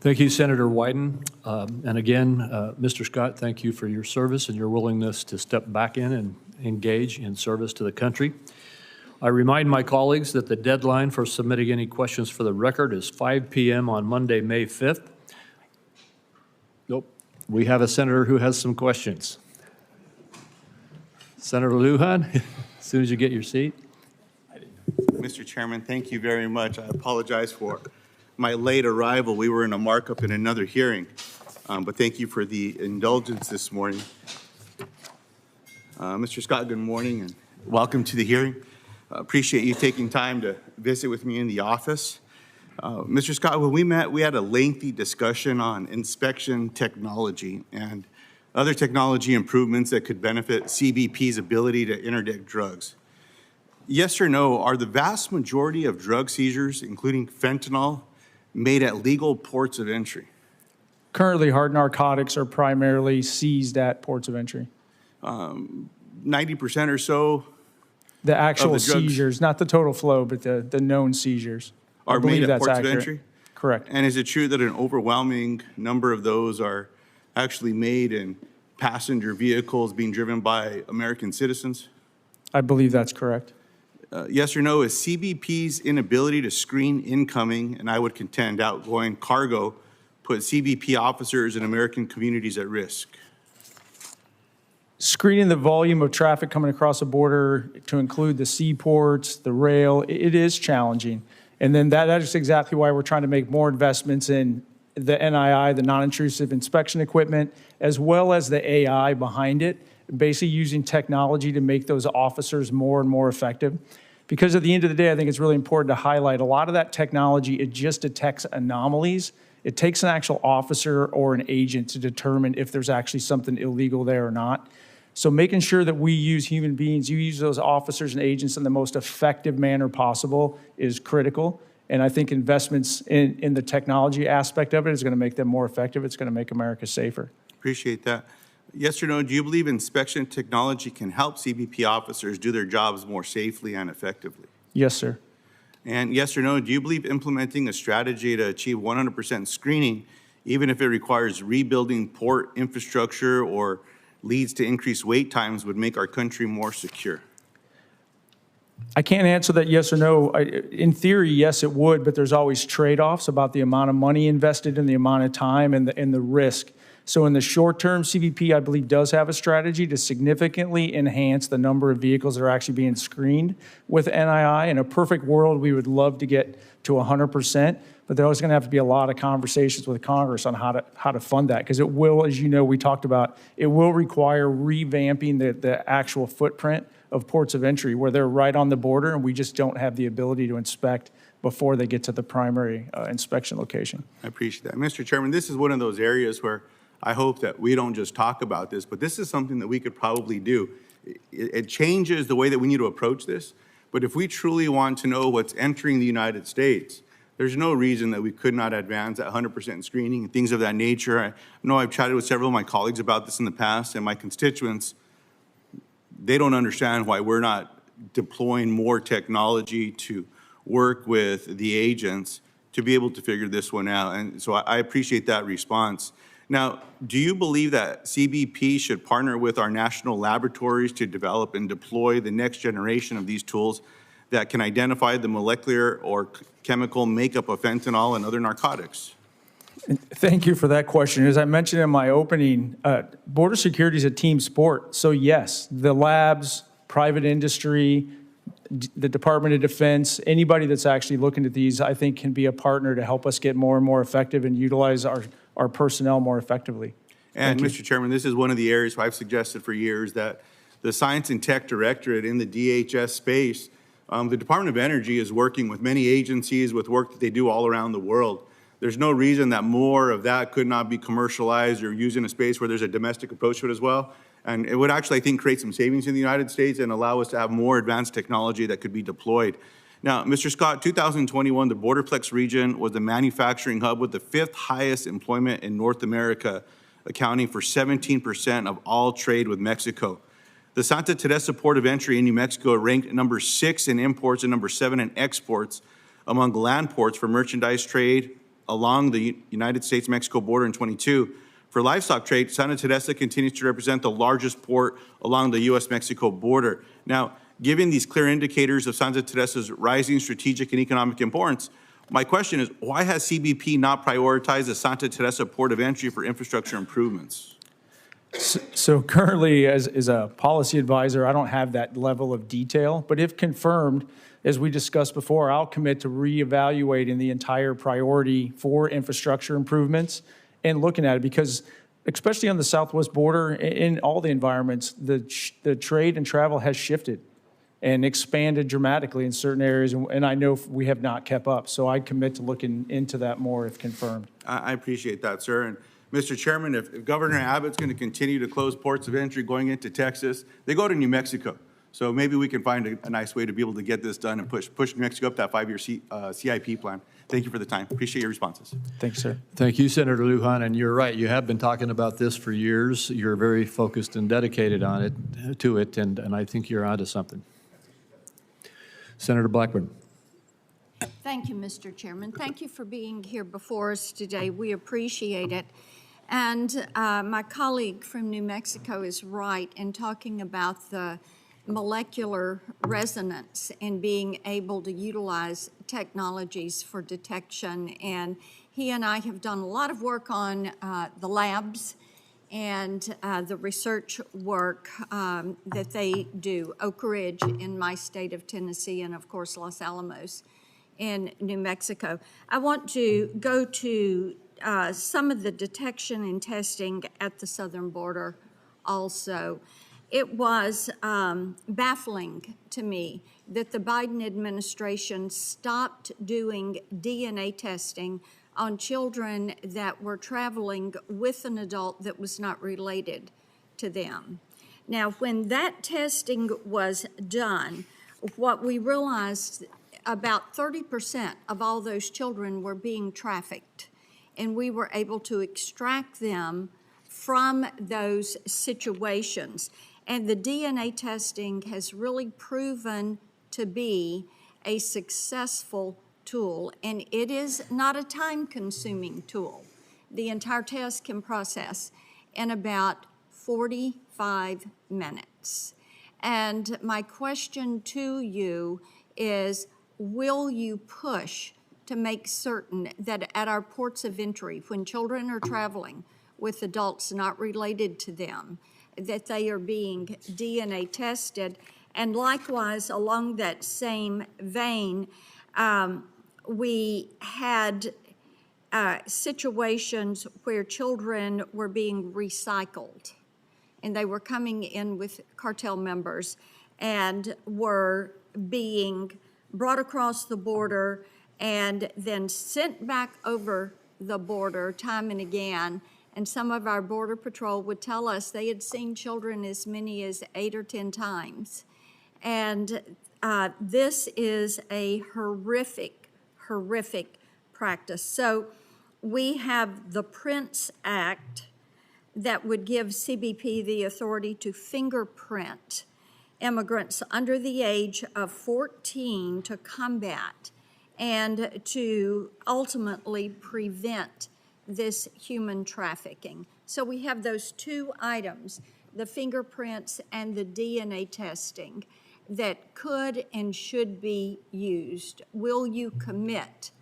[SPEAKER 1] Thank you, Senator Wyden. And again, Mr. Scott, thank you for your service and your willingness to step back in and engage in service to the country. I remind my colleagues that the deadline for submitting any questions for the record is 5 p.m. on Monday, May 5th. Nope. We have a senator who has some questions. Senator Lujan, as soon as you get your seat.
[SPEAKER 5] Mr. Chairman, thank you very much. I apologize for my late arrival. We were in a markup in another hearing, but thank you for the indulgence this morning. Mr. Scott, good morning and welcome to the hearing. Appreciate you taking time to visit with me in the office. Mr. Scott, when we met, we had a lengthy discussion on inspection technology and other technology improvements that could benefit CBP's ability to interdict drugs. Yes or no, are the vast majority of drug seizures, including fentanyl, made at legal ports of entry?
[SPEAKER 3] Currently, hard narcotics are primarily seized at ports of entry.
[SPEAKER 5] 90% or so
[SPEAKER 3] The actual
[SPEAKER 5] the drugs-
[SPEAKER 3] seizures, not the total flow, but the known seizures. I
[SPEAKER 5] are
[SPEAKER 3] believe
[SPEAKER 5] made at
[SPEAKER 3] that's
[SPEAKER 5] ports
[SPEAKER 3] accurate.
[SPEAKER 5] of entry?
[SPEAKER 3] Correct.
[SPEAKER 5] And is it true that an overwhelming number of those are actually made in passenger vehicles being driven by American citizens?
[SPEAKER 3] I believe that's correct.
[SPEAKER 5] Yes or no, is CBP's inability to screen incoming, and I would contend outgoing cargo, put CBP officers and American communities at risk?
[SPEAKER 3] Screening the volume of traffic coming across the border to include the seaports, the rail, it is challenging. And then that is exactly why we're trying to make more investments in the NII, the non-intrusive inspection equipment, as well as the AI behind it, basically using technology to make those officers more and more effective. Because at the end of the day, I think it's really important to highlight a lot of that technology, it just detects anomalies. It takes an actual officer or an agent to determine if there's actually something illegal there or not. So making sure that we use human beings, you use those officers and agents in the most effective manner possible is critical. And I think investments in the technology aspect of it is going to make them more effective. It's going to make America safer.
[SPEAKER 5] Appreciate that. Yes or no, do you believe inspection technology can help CBP officers do their jobs more safely and effectively?
[SPEAKER 3] Yes, sir.
[SPEAKER 5] And yes or no, do you believe implementing a strategy to achieve 100% screening, even if it requires rebuilding port infrastructure or leads to increased wait times, would make our country more secure?
[SPEAKER 3] I can't answer that yes or no. In theory, yes, it would, but there's always trade-offs about the amount of money invested and the amount of time and the risk. So in the short term, CBP, I believe, does have a strategy to significantly enhance the number of vehicles that are actually being screened with NII. In a perfect world, we would love to get to 100%, but there's going to have to be a lot of conversations with Congress on how to fund that, because it will, as you know, we talked about, it will require revamping the actual footprint of ports of entry where they're right on the border, and we just don't have the ability to inspect before they get to the primary inspection location.
[SPEAKER 5] I appreciate that. Mr. Chairman, this is one of those areas where I hope that we don't just talk about this, but this is something that we could probably do. It changes the way that we need to approach this, but if we truly want to know what's entering the United States, there's no reason that we could not advance at 100% screening and things of that nature. I know I've chatted with several of my colleagues about this in the past, and my constituents, they don't understand why we're not deploying more technology to work with the agents to be able to figure this one out. And so I appreciate that response. Now, do you believe that CBP should partner with our national laboratories to develop and deploy the next generation of these tools that can identify the molecular or chemical makeup of fentanyl and other narcotics?
[SPEAKER 3] Thank you for that question. As I mentioned in my opening, border security is a team sport. So yes, the labs, private industry, the Department of Defense, anybody that's actually looking at these, I think can be a partner to help us get more and more effective and utilize our personnel more effectively.
[SPEAKER 5] And Mr. Chairman, this is one of the areas where I've suggested for years that the Science and Tech Directorate in the DHS space, the Department of Energy is working with many agencies with work that they do all around the world. There's no reason that more of that could not be commercialized or used in a space where there's a domestic approach to it as well. And it would actually, I think, create some savings in the United States and allow us to have more advanced technology that could be deployed. Now, Mr. Scott, 2021, the Borderplex region was the manufacturing hub with the 5th highest employment in North America, accounting for 17% of all trade with Mexico. The Santa Teresa port of entry in New Mexico ranked number 6 in imports and number 7 in exports among land ports for merchandise trade along the United States-Mexico border in 22. For livestock trade, Santa Teresa continues to represent the largest port along the U.S.-Mexico border. Now, given these clear indicators of Santa Teresa's rising strategic and economic importance, my question is, why has CBP not prioritized the Santa Teresa port of entry for infrastructure improvements?
[SPEAKER 3] So currently, as a policy advisor, I don't have that level of detail, but if confirmed, as we discussed before, I'll commit to reevaluating the entire priority for infrastructure improvements and looking at it, because especially on the southwest border, in all the environments, the trade and travel has shifted and expanded dramatically in certain areas, and I know we have not kept up. So I commit to looking into that more if confirmed.
[SPEAKER 5] I appreciate that, sir. And Mr. Chairman, if Governor Abbott's going to continue to close ports of entry going into Texas, they go to New Mexico. So maybe we can find a nice way to be able to get this done and push New Mexico up that 5-year CIP plan. Thank you for the time. Appreciate your responses.
[SPEAKER 3] Thank you, sir.
[SPEAKER 1] Thank you, Senator Lujan, and you're right. You have been talking about this for years. You're very focused and dedicated on it, to it, and I think you're onto something. Senator Blackburn.
[SPEAKER 6] Thank you, Mr. Chairman. Thank you for being here before us today. We appreciate it. And my colleague from New Mexico is right in talking about the molecular resonance and being able to utilize technologies for detection. And he and I have done a lot of work on the labs and the research work that they do, Oak Ridge in my state of Tennessee, and of course Los Alamos in New Mexico. I want to go to some of the detection and testing at the southern border also. It was baffling to me that the Biden administration stopped doing DNA testing on children that were traveling with an adult that was not related to them. Now, when that testing was done, what we realized, about 30% of all those children were being trafficked, and we were able to extract them from those situations. And the DNA testing has really proven to be a successful tool, and it is not a time-consuming tool. The entire test can process in about 45 minutes. And my question to you is, will you push to make certain that at our ports of entry, when children are traveling, with adults not related to them, that they are being DNA tested. And likewise, along that same vein, we had situations where children were being recycled, and they were coming in with cartel members and were being brought across the border and then sent back over the border time and again. And some of our Border Patrol would tell us they had seen children as many as 8 or 10 times. And this is a horrific, horrific practice. So we have the Prince Act that would give CBP the authority to fingerprint immigrants under the age of 14 to combat and to ultimately prevent this human trafficking. So we have those two items, the fingerprints and the DNA testing, that could and should be used. Will you commit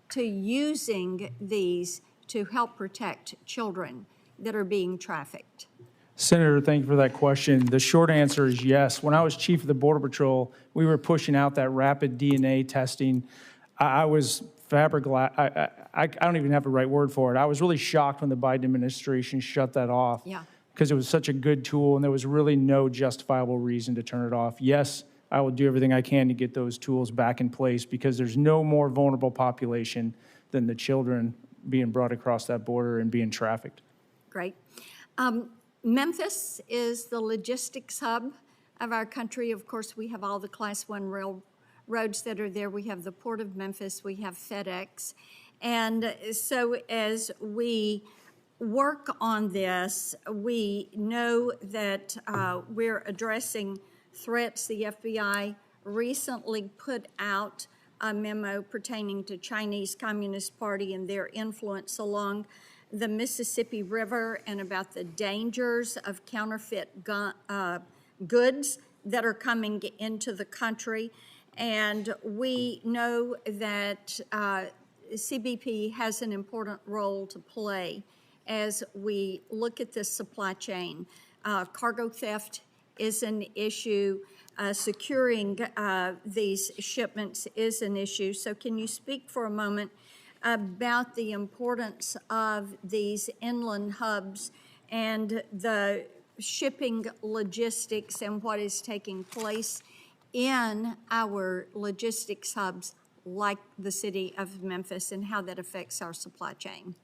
[SPEAKER 6] to using these to help protect children that are being trafficked?
[SPEAKER 3] Senator, thank you for that question. The short answer is yes. When I was chief of the Border Patrol, we were pushing out that rapid DNA testing. I was I don't even have the right word for it. I was really shocked when the Biden administration shut that off.
[SPEAKER 6] Yeah.
[SPEAKER 3] Because it was such a good tool and there was really no justifiable reason to turn it off. Yes, I will do everything I can to get those tools back in place because there's no more vulnerable population than the children being brought across that border and being trafficked.
[SPEAKER 6] Great. Memphis is the logistics hub of our country. Of course, we have all the Class 1 railroads that are there. We have the Port of Memphis. We have FedEx. And so as we work on this, we know that we're addressing threats. The FBI recently put out a memo pertaining to Chinese Communist Party and their influence along the Mississippi River and about the dangers of counterfeit goods that are coming into the country. And we know that CBP has an important role to play as we look at this supply chain. Cargo theft is an issue. Securing these shipments is an issue. So can you speak for a moment about the importance of these inland hubs and the shipping logistics and what is taking place in our logistics hubs like the city of Memphis and how that affects our supply chain?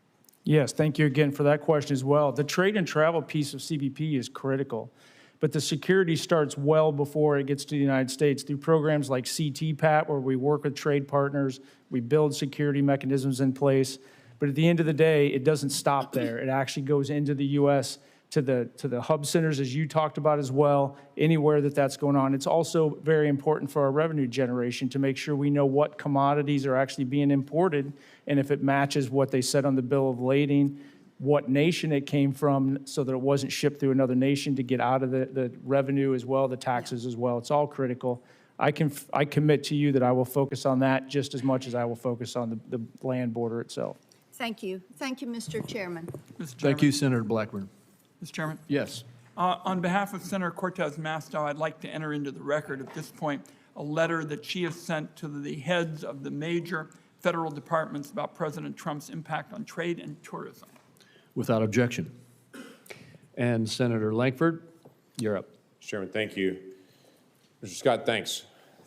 [SPEAKER 3] Yes, thank you again for that question as well. The trade and travel piece of CBP is critical, but the security starts well before it gets to the United States through programs like CTPAT, where we work with trade partners, we build security mechanisms in place. But at the end of the day, it doesn't stop there. It actually goes into the U.S. to the hub centers, as you talked about as well, anywhere that's going on. It's also very important for our revenue generation to make sure we know what commodities are actually being imported, and if it matches what they said on the bill of lading, what nation it came from, so that it wasn't shipped through another nation to get out of the revenue as well, the taxes as well. It's all critical. I commit to you that I will focus on that just as much as I will focus on the land border itself.
[SPEAKER 6] Thank you. Thank you, Mr. Chairman.
[SPEAKER 2] Mr. Chairman.
[SPEAKER 1] Thank you, Senator Blackburn.
[SPEAKER 2] Mr. Chairman.
[SPEAKER 1] Yes.
[SPEAKER 2] On behalf of Senator Cortez Masto, I'd like to enter into the record at this point a letter that she has sent to the heads of the major federal departments about President Trump's impact on trade and tourism.
[SPEAKER 1] Without objection. And Senator Lankford, you're up.
[SPEAKER 7] Mr. Chairman, thank you. Mr. Scott, thanks.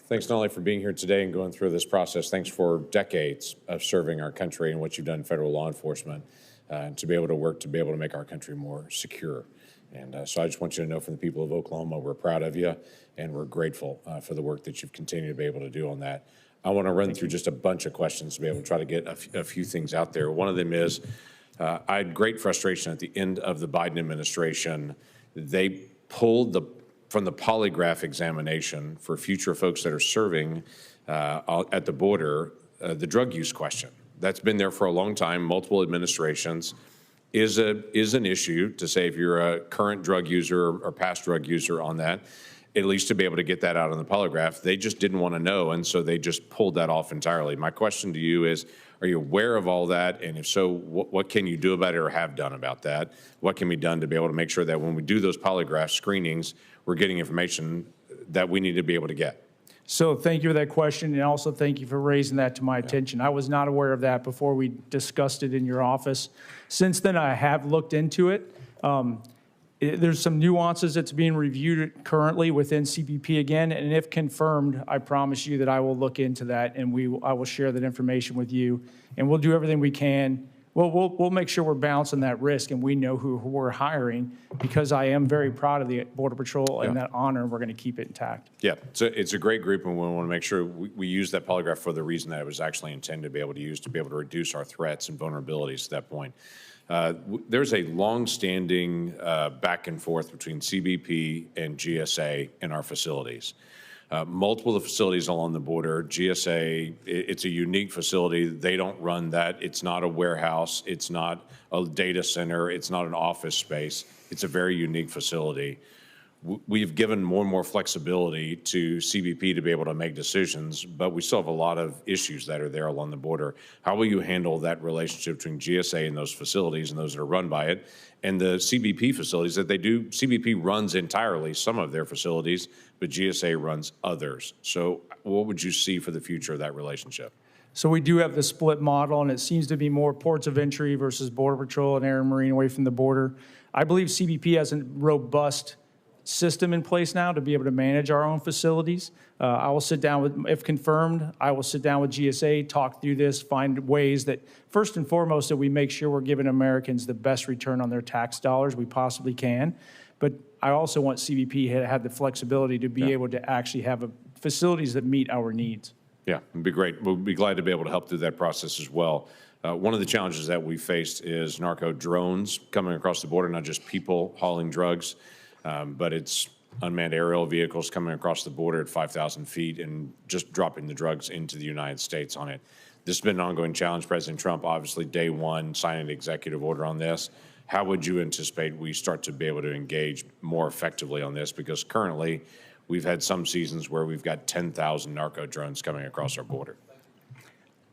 [SPEAKER 7] Thanks not only for being here today and going through this process, thanks for decades of serving our country and what you've done in federal law enforcement to be able to work to be able to make our country more secure. And so I just want you to know from the people of Oklahoma, we're proud of you and we're grateful for the work that you've continued to be able to do on that. I want to run through just a bunch of questions to be able to try to get a few things out there. One of them is, I had great frustration at the end of the Biden administration. They pulled from the polygraph examination for future folks that are serving at the border, the drug use question. That's been there for a long time, multiple administrations, is an issue to say if you're a current drug user or past drug user on that, at least to be able to get that out on the polygraph. They just didn't want to know, and so they just pulled that off entirely. My question to you is, Are you aware of all that? And if so, what can you do about it or have done about that? What can be done to be able to make sure that when we do those polygraph screenings, we're getting information that we need to be able to get?
[SPEAKER 3] So thank you for that question, and also thank you for raising that to my attention. I was not aware of that before we discussed it in your office. Since then, I have looked into it. There's some nuances that's being reviewed currently within CBP again, and if confirmed, I promise you that I will look into that, and I will share that information with you, and we'll do everything we can. We'll make sure we're balancing that risk, and we know who we're hiring, because I am very proud of the Border Patrol and that honor, and we're going to keep it intact.
[SPEAKER 7] Yeah, it's a great group, and we want to make sure we use that polygraph for the reason that it was actually intended to be able to use, to be able to reduce our threats and vulnerabilities to that point. There's a long-standing back and forth between CBP and GSA in our facilities. Multiple of the facilities along the border, GSA, it's a unique facility. They don't run that. It's not a warehouse. It's not a data center. It's not an office space. It's a very unique facility. We've given more and more flexibility to CBP to be able to make decisions, but we still have a lot of issues that are there along the border. How will you handle that relationship between GSA and those facilities and those that are run by it, and the CBP facilities that they do? CBP runs entirely some of their facilities, but GSA runs others. So what would you see for the future of that relationship?
[SPEAKER 3] So we do have the split model, and it seems to be more ports of entry versus Border Patrol and Air and Marine away from the border. I believe CBP has a robust system in place now to be able to manage our own facilities. I will sit down with, if confirmed, I will sit down with GSA, talk through this, find ways that, first and foremost, that we make sure we're giving Americans the best return on their tax dollars we possibly can. But I also want CBP to have the flexibility to be able to actually have facilities that meet our needs.
[SPEAKER 7] Yeah, it'd be great. We'll be glad to be able to help through that process as well. One of the challenges that we faced is narco drones coming across the border, not just people hauling drugs, but it's unmanned aerial vehicles coming across the border at 5,000 feet and just dropping the drugs into the United States on it. This has been an ongoing challenge. President Trump, obviously, day one, signed an executive order on this. How would you anticipate we start to be able to engage more effectively on this? Because currently, we've had some seasons where we've got 10,000 narco drones coming across our border.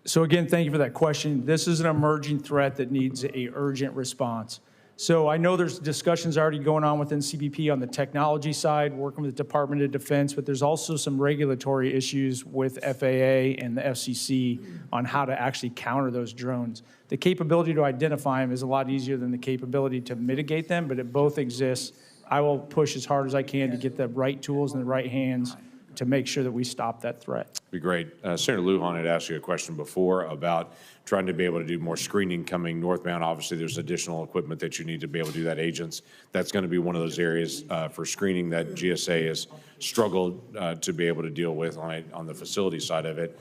[SPEAKER 3] So again, thank you for that question. This is an emerging threat that needs an urgent response. So I know there's discussions already going on within CBP on the technology side, working with the Department of Defense, but there's also some regulatory issues with FAA and the FCC on how to actually counter those drones. The capability to identify them is a lot easier than the capability to mitigate them, but it both exists. I will push as hard as I can to get the right tools in the right hands to make sure that we stop that threat.
[SPEAKER 7] Be great. Senator Lujan had asked you a question before about trying to be able to do more screening coming northbound. Obviously, there's additional equipment that you need to be able to do that, agents. That's going to be one of those areas for screening that GSA has struggled to be able to deal with on the facility side of it.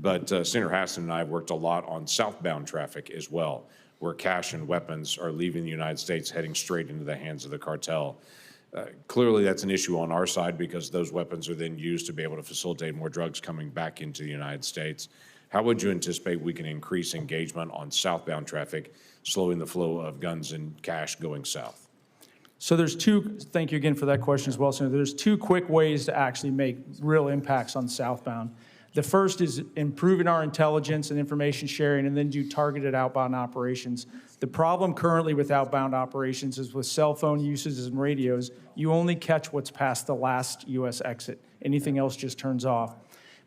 [SPEAKER 7] But Senator Hassan and I have worked a lot on southbound traffic as well, where cash and weapons are leaving the United States, heading straight into the hands of the cartel. Clearly, that's an issue on our side because those weapons are then used to be able to facilitate more drugs coming back into the United States. How would you anticipate we can increase engagement on southbound traffic, slowing the flow of guns and cash going south?
[SPEAKER 3] So there's thank you again for that question as well, Senator. There's two quick ways to actually make real impacts on southbound. The first is improving our intelligence and information sharing, and then do targeted outbound operations. The problem currently with outbound operations is with cell phone usages and radios, you only catch what's past the last U.S. exit. Anything else just turns off.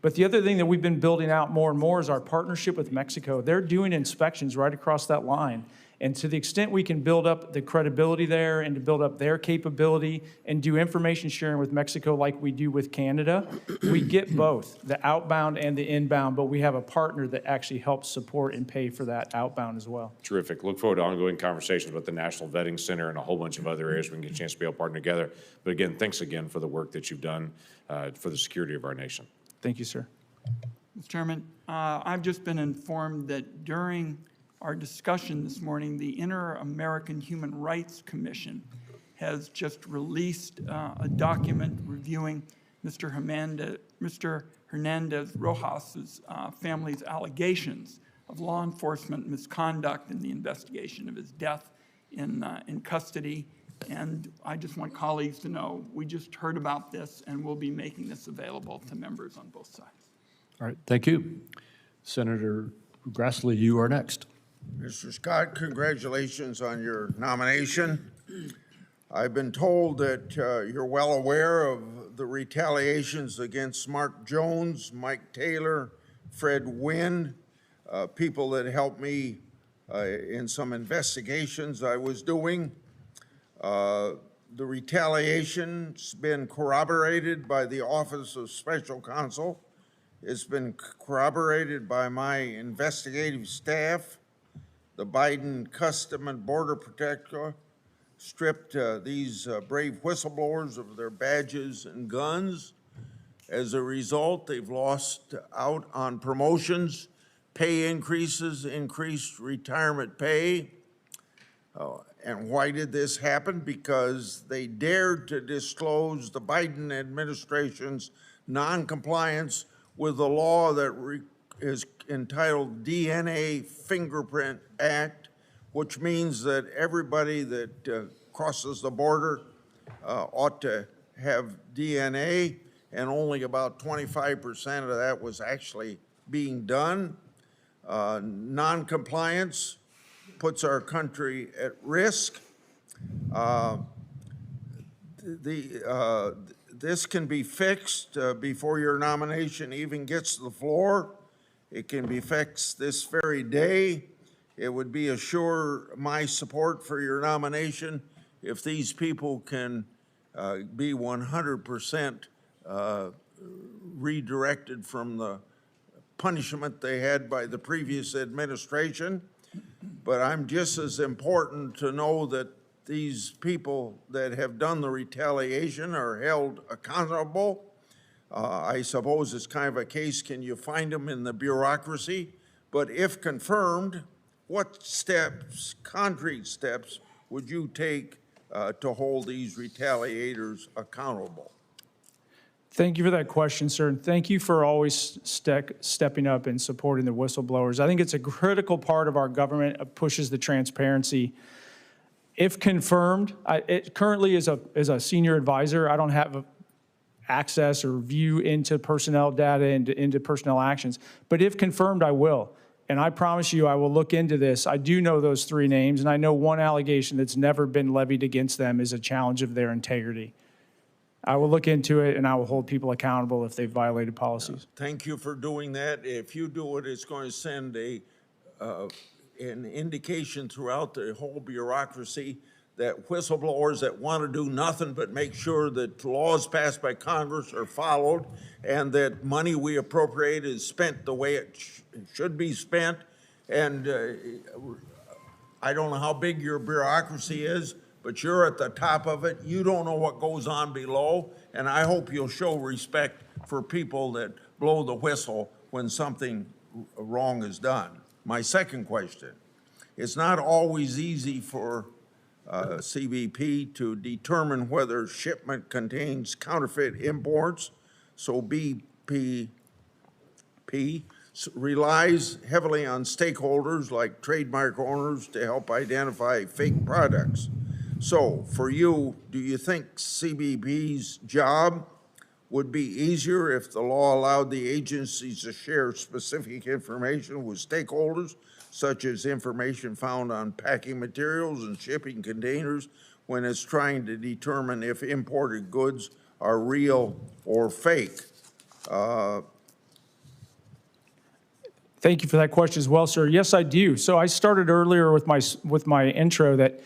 [SPEAKER 3] But the other thing that we've been building out more and more is our partnership with Mexico. They're doing inspections right across that line. And to the extent we can build up the credibility there and to build up their capability and do information sharing with Mexico like we do with Canada, we get both, the outbound and the inbound, but we have a partner that actually helps support and pay for that outbound as well.
[SPEAKER 7] Terrific. Look forward to ongoing conversations with the National Vetting Center and a whole bunch of other areas we can get a chance to be able to partner together. But again, thanks again for the work that you've done for the security of our nation.
[SPEAKER 3] Thank you, sir.
[SPEAKER 2] Mr. Chairman, I've just been informed that during our discussion this morning, the Inter-American Human Rights Commission has just released a document reviewing Mr. Hernandez Rojas's family's allegations of law enforcement misconduct in the investigation of his death in custody. And I just want colleagues to know, we just heard about this, and we'll be making this available to members on both sides.
[SPEAKER 1] All right, thank you. Senator Grassley, you are next.
[SPEAKER 8] Mr. Scott, congratulations on your nomination. I've been told that you're well aware of the retaliations against Mark Jones, Mike Taylor, Fred Wynn, people that helped me in some investigations I was doing. The retaliation's been corroborated by the Office of Special Counsel. It's been corroborated by my investigative staff. The Biden Custom and Border Protector stripped these brave whistleblowers of their badges and guns. As a result, they've lost out on promotions, pay increases, increased retirement pay. And why did this happen? Because they dared to disclose the Biden administration's noncompliance with the law that is entitled DNA Fingerprint Act, which means that everybody that crosses the border ought to have DNA, and only about 25% of that was actually being done. Noncompliance puts our country at risk. This can be fixed before your nomination even gets to the floor. It can be fixed this very day. It would be assure my support for your nomination if these people can be 100% redirected from the punishment they had by the previous administration. But I'm just as important to know that these people that have done the retaliation are held accountable. I suppose it's kind of a case, can you find them in the bureaucracy? But if confirmed, what steps, concrete steps, would you take to hold these retaliators accountable?
[SPEAKER 3] Thank you for that question, sir, and thank you for always stepping up and supporting the whistleblowers. I think it's a critical part of our government. It pushes the transparency. If confirmed, it currently is a senior advisor. I don't have access or view into personnel data and into personnel actions, but if confirmed, I will. And I promise you, I will look into this. I do know those three names, and I know one allegation that's never been levied against them is a challenge of their integrity. I will look into it, and I will hold people accountable if they've violated policies.
[SPEAKER 8] Thank you for doing that. If you do it, it's going to send an indication throughout the whole bureaucracy that whistleblowers that want to do nothing but make sure that laws passed by Congress are followed and that money we appropriate is spent the way it should be spent. And I don't know how big your bureaucracy is, but you're at the top of it. You don't know what goes on below, and I hope you'll show respect for people that blow the whistle when something wrong is done. My second question, it's not always easy for CBP to determine whether shipment contains counterfeit imports, so BP relies heavily on stakeholders like trademark owners to help identify fake products. So for you, do you think CBP's job would be easier if the law allowed the agencies to share specific information with stakeholders, such as information found on packing materials and shipping containers when it's trying to determine if imported goods are real or fake?
[SPEAKER 3] Thank you for that question as well, sir. Yes, I do. So I started earlier with my intro that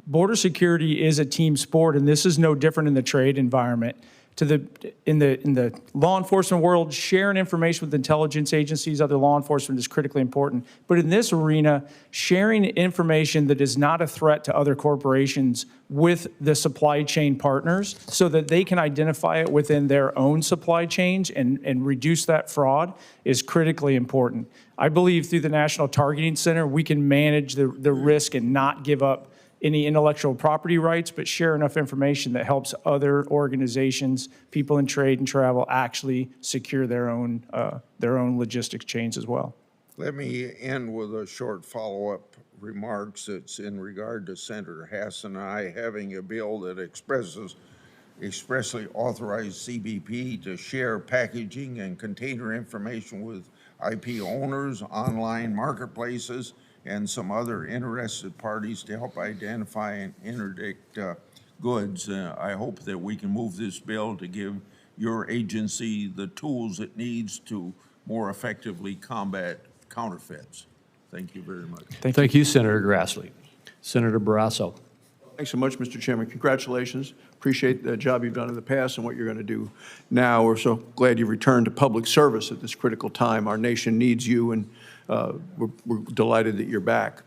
[SPEAKER 3] border security is a team sport, and this is no different in the trade environment. In the law enforcement world, sharing information with intelligence agencies, other law enforcement is critically important. But in this arena, sharing information that is not a threat to other corporations with the supply chain partners so that they can identify it within their own supply chains and reduce that fraud is critically important. I believe through the National Targeting Center, we can manage the risk and not give up any intellectual property rights, but share enough information that helps other organizations, people in trade and travel actually secure their own logistics chains as well.
[SPEAKER 8] Let me end with a short follow-up remarks. It's in regard to Senator Hassan and I having a bill that expressly authorized CBP to share packaging and container information with IP owners, online marketplaces, and some other interested parties to help identify and interdict goods. I hope that we can move this bill to give your agency the tools it needs to more effectively combat counterfeits. Thank you very much.
[SPEAKER 1] Thank you, Senator Grassley. Senator Barrasso.
[SPEAKER 9] Thanks so much, Mr. Chairman. Congratulations. Appreciate the job you've done in the past and what you're going to do now. We're so glad you returned to public service at this critical time. Our nation needs you, and we're delighted that you're back.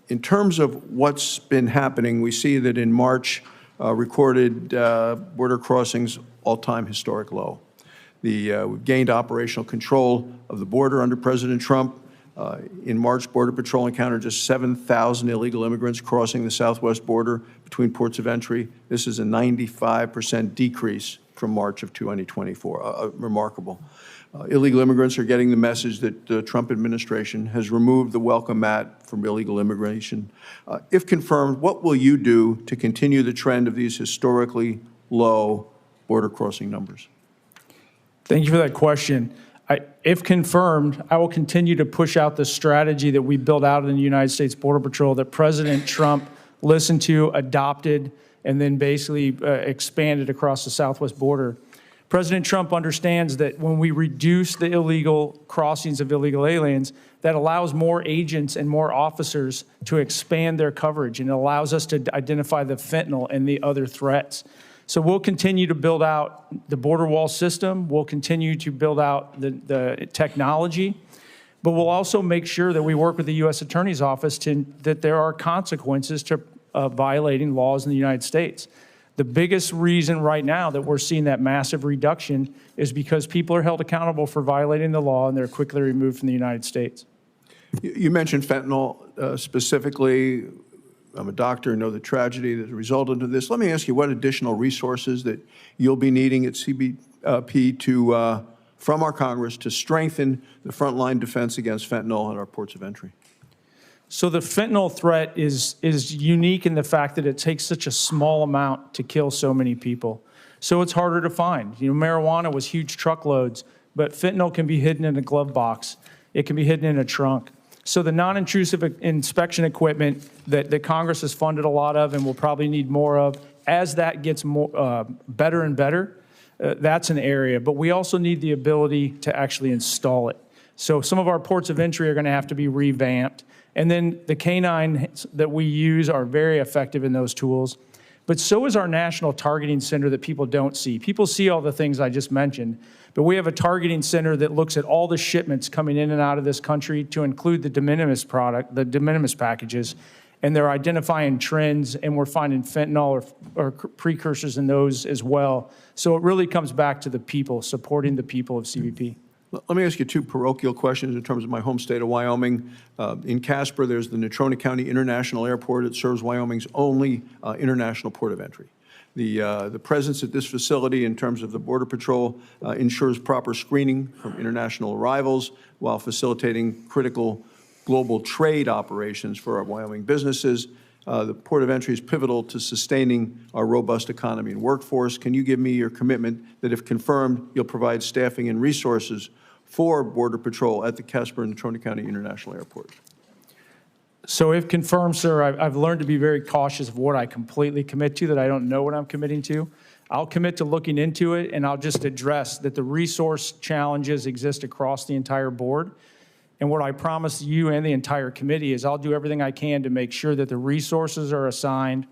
[SPEAKER 9] In terms of what's been happening, we see that in March, recorded border crossings all-time historic low. We've gained operational control of the border under President Trump. In March, Border Patrol encountered just 7,000 illegal immigrants crossing the southwest border between ports of entry. This is a 95% decrease from March of 2024, remarkable. Illegal immigrants are getting the message that the Trump administration has removed the welcome mat from illegal immigration. If confirmed, what will you do to continue the trend of these historically low border crossing numbers?
[SPEAKER 3] Thank you for that question. If confirmed, I will continue to push out the strategy that we built out in the United States Border Patrol that President Trump listened to, adopted, and then basically expanded across the southwest border. President Trump understands that when we reduce the illegal crossings of illegal aliens, that allows more agents and more officers to expand their coverage, and it allows us to identify the fentanyl and the other threats. So we'll continue to build out the border wall system. We'll continue to build out the technology, but we'll also make sure that we work with the U.S. Attorney's Office that there are consequences to violating laws in the United States. The biggest reason right now that we're seeing that massive reduction is because people are held accountable for violating the law and they're quickly removed from the United States.
[SPEAKER 9] You mentioned fentanyl specifically. I'm a doctor and know the tragedy that resulted in this. Let me ask you what additional resources that you'll be needing at CBP from our Congress to strengthen the frontline defense against fentanyl at our ports of entry.
[SPEAKER 3] So the fentanyl threat is unique in the fact that it takes such a small amount to kill so many people. So it's harder to find. You know, marijuana was huge truckloads, but fentanyl can be hidden in a glove box. It can be hidden in a trunk. So the non-intrusive inspection equipment that Congress has funded a lot of and will probably need more of, as that gets more better and better, that's an area. But we also need the ability to actually install it. So some of our ports of entry are going to have to be revamped. And then the canines that we use are very effective in those tools. But so is our national targeting center that people don't see. People see all the things I just mentioned, but we have a targeting center that looks at all the shipments coming in and out of this country to include the de minimis packages, and they're identifying trends, and we're finding fentanyl or precursors in those as well. So it really comes back to the people, supporting the people of CBP.
[SPEAKER 9] Let me ask you two parochial questions in terms of my home state of Wyoming. In Casper, there's the Natrona County International Airport. It serves Wyoming's only international port of entry. The presence at this facility in terms of the Border Patrol ensures proper screening from international arrivals while facilitating critical global trade operations for our Wyoming businesses. The port of entry is pivotal to sustaining our robust economy and workforce. Can you give me your commitment that if confirmed, you'll provide staffing and resources for Border Patrol at the Casper and Natrona County International Airport?
[SPEAKER 3] So if confirmed, sir, I've learned to be very cautious of what I completely commit to, that I don't know what I'm committing to. I'll commit to looking into it, and I'll just address that the resource challenges exist across the entire board. And what I promise you and the entire committee is I'll do everything I can to make sure that the resources are assigned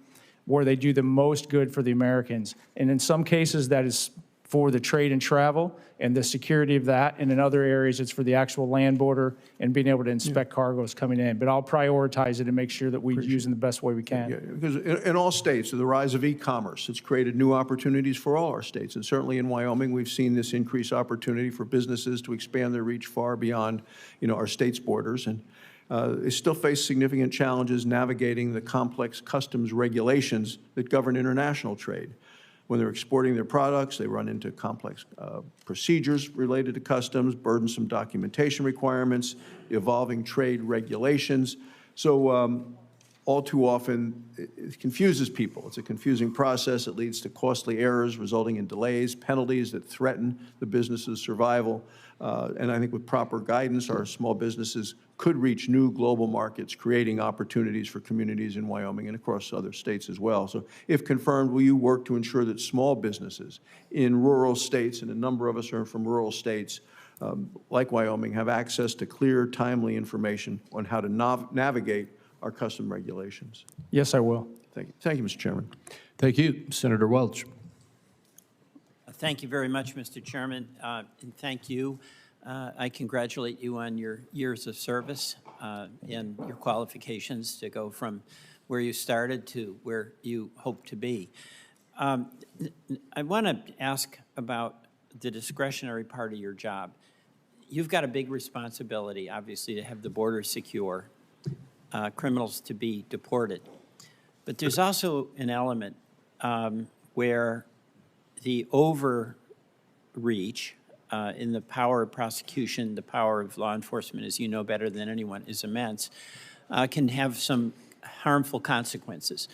[SPEAKER 3] where they do the most good for the Americans. And in some cases, that is for the trade and travel and the security of that. And in other areas, it's for the actual land border and being able to inspect cargoes coming in. But I'll prioritize it and make sure that we use in the best way we can.
[SPEAKER 9] Yeah, because in all states, the rise of e-commerce has created new opportunities for all our states. And certainly in Wyoming, we've seen this increased opportunity for businesses to expand their reach far beyond, our state's borders. And they still face significant challenges navigating the complex customs regulations that govern international trade. When they're exporting their products, they run into complex procedures related to customs, burdensome documentation requirements, evolving trade regulations. So all too often, it confuses people. It's a confusing process. It leads to costly errors, resulting in delays, penalties that threaten the business's survival. And I think with proper guidance, our small businesses could reach new global markets, creating opportunities for communities in Wyoming and across other states as well. So if confirmed, will you work to ensure that small businesses in rural states, and a number of us are from rural states, like Wyoming, have access to clear, timely information on how to navigate our custom regulations?
[SPEAKER 3] Yes, I will.
[SPEAKER 9] Thank you. Thank you, Mr. Chairman.
[SPEAKER 1] Thank you. Senator Welch.
[SPEAKER 10] Thank you very much, Mr. Chairman, and thank you. I congratulate you on your years of service and your qualifications to go from where you started to where you hope to be. I want to ask about the discretionary part of your job. You've got a big responsibility, obviously, to have the border secure, criminals to be deported. But there's also an element where the overreach in the power of prosecution, the power of law enforcement, as you know better than anyone, is immense, can have some harmful consequences.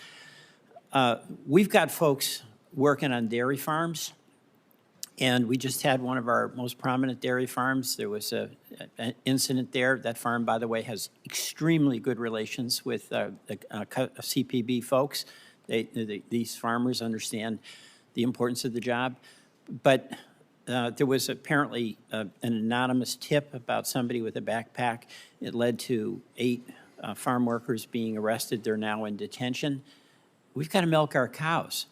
[SPEAKER 10] We've got folks working on dairy farms, and we just had one of our most prominent dairy farms. There was an incident there. That farm, by the way, has extremely good relations with the CPB folks. These farmers understand the importance of the job. But there was apparently an anonymous tip about somebody with a backpack. It led to 8 farm workers being arrested. They're now in detention. We've got to milk our cows.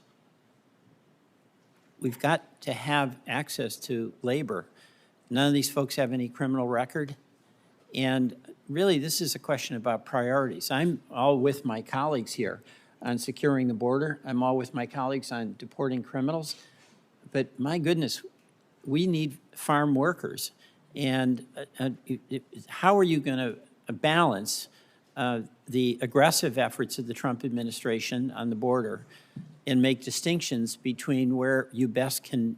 [SPEAKER 10] We've got to have access to labor. None of these folks have any criminal record. And really, this is a question about priorities. I'm all with my colleagues here on securing the border. I'm all with my colleagues on deporting criminals. But my goodness, we need farm workers. And how are you going to balance the aggressive efforts of the Trump administration on the border and make distinctions between where you best can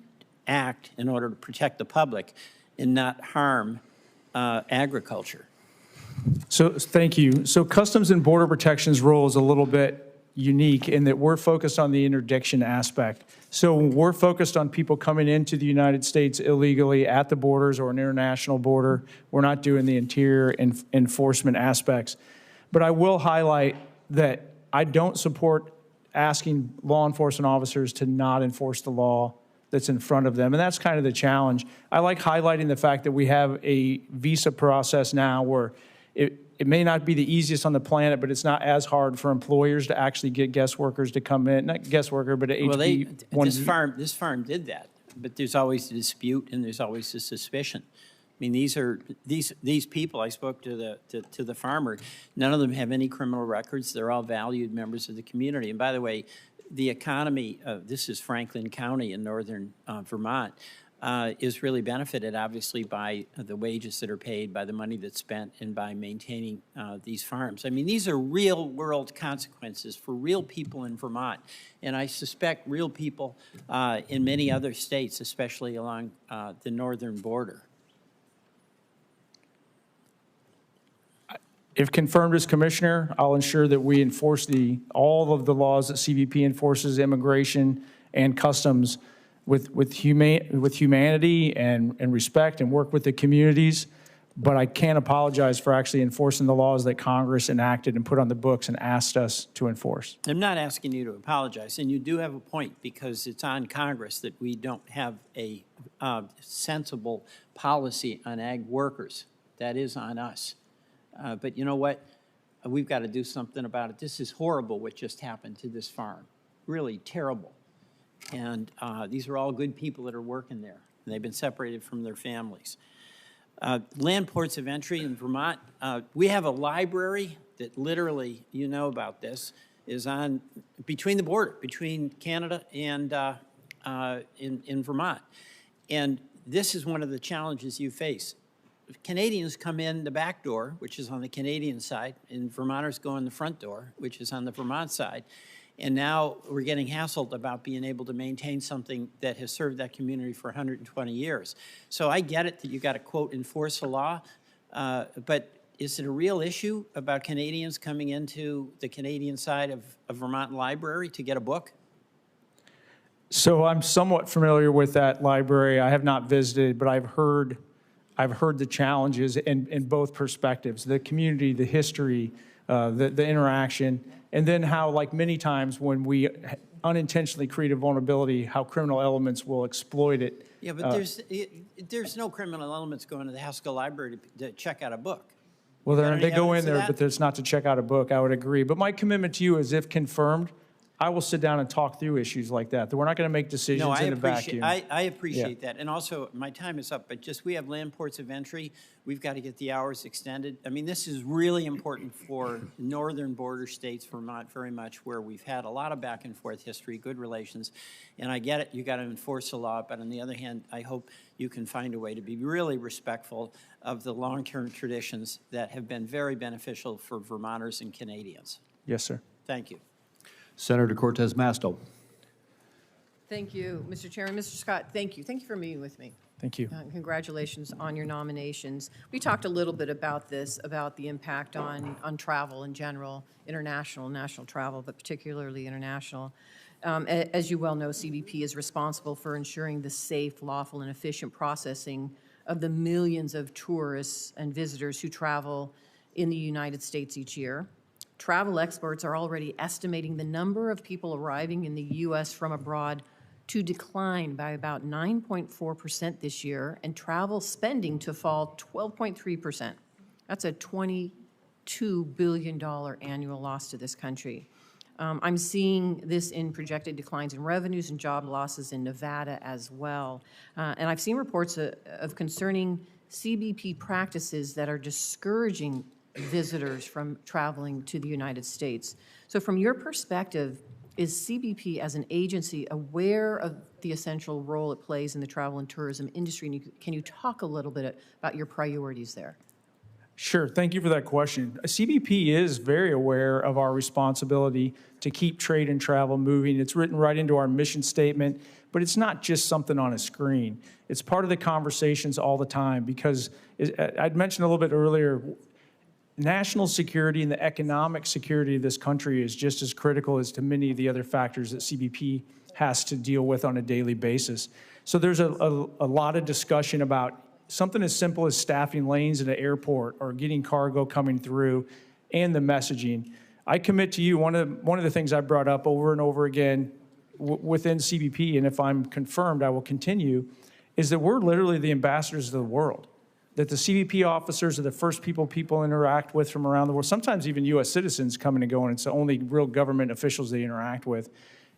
[SPEAKER 10] act in order to protect the public and not harm agriculture?
[SPEAKER 3] So thank you. So Customs and Border Protection's role is a little bit unique in that we're focused on the interdiction aspect. So we're focused on people coming into the United States illegally at the borders or an international border. We're not doing the interior enforcement aspects. But I will highlight that I don't support asking law enforcement officers to not enforce the law that's in front of them. And that's kind of the challenge. I like highlighting the fact that we have a visa process now where it may not be the easiest on the planet, but it's not as hard for employers to actually get guest workers to come in. Not guest worker, but an
[SPEAKER 10] Well,
[SPEAKER 3] HB1.
[SPEAKER 10] this farm did that, but there's always a dispute and there's always a suspicion. I mean, these people, I spoke to the farmer, none of them have any criminal records. They're all valued members of the community. And by the way, the economy, this is Franklin County in northern Vermont, is really benefited, obviously, by the wages that are paid, by the money that's spent, and by maintaining these farms. I mean, these are real-world consequences for real people in Vermont, and I suspect real people in many other states, especially along the northern border.
[SPEAKER 3] If confirmed as commissioner, I'll ensure that we enforce all of the laws that CBP enforces, immigration and customs, with humanity and respect, and work with the communities. But I can't apologize for actually enforcing the laws that Congress enacted and put on the books and asked us to enforce.
[SPEAKER 10] I'm not asking you to apologize, and you do have a point, because it's on Congress that we don't have a sensible policy on ag workers. That is on us. But you know what? We've got to do something about it. This is horrible what just happened to this farm. Really terrible. And these are all good people that are working there. And they've been separated from their families. Land ports of entry in Vermont. We have a library that literally, you know about this, is on between the border, between Canada and in Vermont. And this is one of the challenges you face. Canadians come in the back door, which is on the Canadian side, and Vermonters go in the front door, which is on the Vermont side. And now we're getting hassled about being able to maintain something that has served that community for 120 years. So I get it that you got to, quote, enforce the law, but is it a real issue about Canadians coming into the Canadian side of Vermont Library to get a book?
[SPEAKER 3] So I'm somewhat familiar with that library. I have not visited, but I've heard the challenges in both perspectives, the community, the history, the interaction, and then how, like many times when we unintentionally create a vulnerability, how criminal elements will exploit it.
[SPEAKER 10] Yeah, but there's no criminal elements going to the Haskell Library to check out a book.
[SPEAKER 3] Well,
[SPEAKER 10] Got
[SPEAKER 3] then
[SPEAKER 10] any
[SPEAKER 3] they go
[SPEAKER 10] evidence
[SPEAKER 3] in
[SPEAKER 10] of
[SPEAKER 3] there,
[SPEAKER 10] that?
[SPEAKER 3] but it's not to check out a book. I would agree. But my commitment to you is, if confirmed, I will sit down and talk through issues like that. That we're not going to make decisions
[SPEAKER 10] No, I
[SPEAKER 3] in a
[SPEAKER 10] appreciate,
[SPEAKER 3] vacuum.
[SPEAKER 10] I appreciate that. And also, my time is up, but just, we have land ports of entry. We've got to get the hours extended. I mean, this is really important for northern border states, Vermont, very much, where we've had a lot of back and forth history, good relations. And I get it, you got to enforce the law, but on the other hand, I hope you can find a way to be really respectful of the long-term traditions that have been very beneficial for Vermonters and Canadians.
[SPEAKER 3] Yes, sir.
[SPEAKER 10] Thank you.
[SPEAKER 1] Senator Cortez Masto.
[SPEAKER 11] Thank you, Mr. Chairman. Mr. Scott, thank you. Thank you for meeting with me.
[SPEAKER 3] Thank you.
[SPEAKER 11] Congratulations on your nominations. We talked a little bit about this, about the impact on travel in general, international, national travel, but particularly international. As you well know, CBP is responsible for ensuring the safe, lawful, and efficient processing of the millions of tourists and visitors who travel in the United States each year. Travel experts are already estimating the number of people arriving in the U.S. from abroad to decline by about 9.4% this year, and travel spending to fall 12.3%. That's a $22 billion annual loss to this country. I'm seeing this in projected declines in revenues and job losses in Nevada as well. And I've seen reports of concerning CBP practices that are discouraging visitors from traveling to the United States. So from your perspective, is CBP as an agency aware of the essential role it plays in the travel and tourism industry? And can you talk a little bit about your priorities there?
[SPEAKER 3] Sure. Thank you for that question. CBP is very aware of our responsibility to keep trade and travel moving. It's written right into our mission statement, but it's not just something on a screen. It's part of the conversations all the time, because I'd mentioned a little bit earlier, national security and the economic security of this country is just as critical as to many of the other factors that CBP has to deal with on a daily basis. So there's a lot of discussion about something as simple as staffing lanes at an airport or getting cargo coming through, and the messaging. I commit to you, one of the things I brought up over and over again within CBP, and if I'm confirmed, I will continue, is that we're literally the ambassadors of the world. That the CBP officers are the first people interact with from around the world, sometimes even U.S. citizens coming and going. It's the only real government officials they interact with.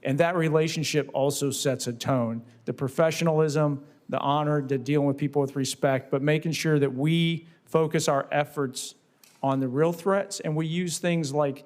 [SPEAKER 3] And that relationship also sets a tone. The professionalism, the honor, the dealing with people with respect, but making sure that we focus our efforts on the real threats, and we use things like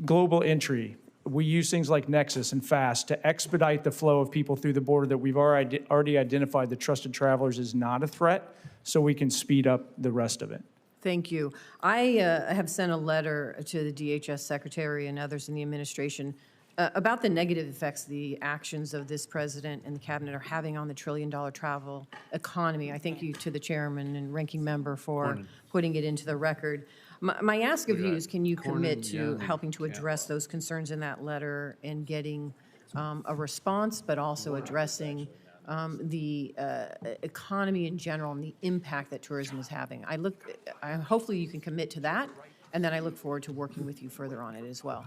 [SPEAKER 3] global entry. We use things like Nexus and FAST to expedite the flow of people through the border that we've already identified the trusted travelers is not a threat, so we can speed up the rest of it.
[SPEAKER 11] Thank you. I have sent a letter to the DHS Secretary and others in the administration about the negative effects the actions of this president and the cabinet are having on the trillion-dollar travel economy. I thank you to the chairman and ranking member for putting it into the record. My ask of you is, can you commit to helping to address those concerns in that letter and getting a response, but also addressing the economy in general and the impact that tourism is having? Hopefully you can commit to that, and then I look forward to working with you further on it as well.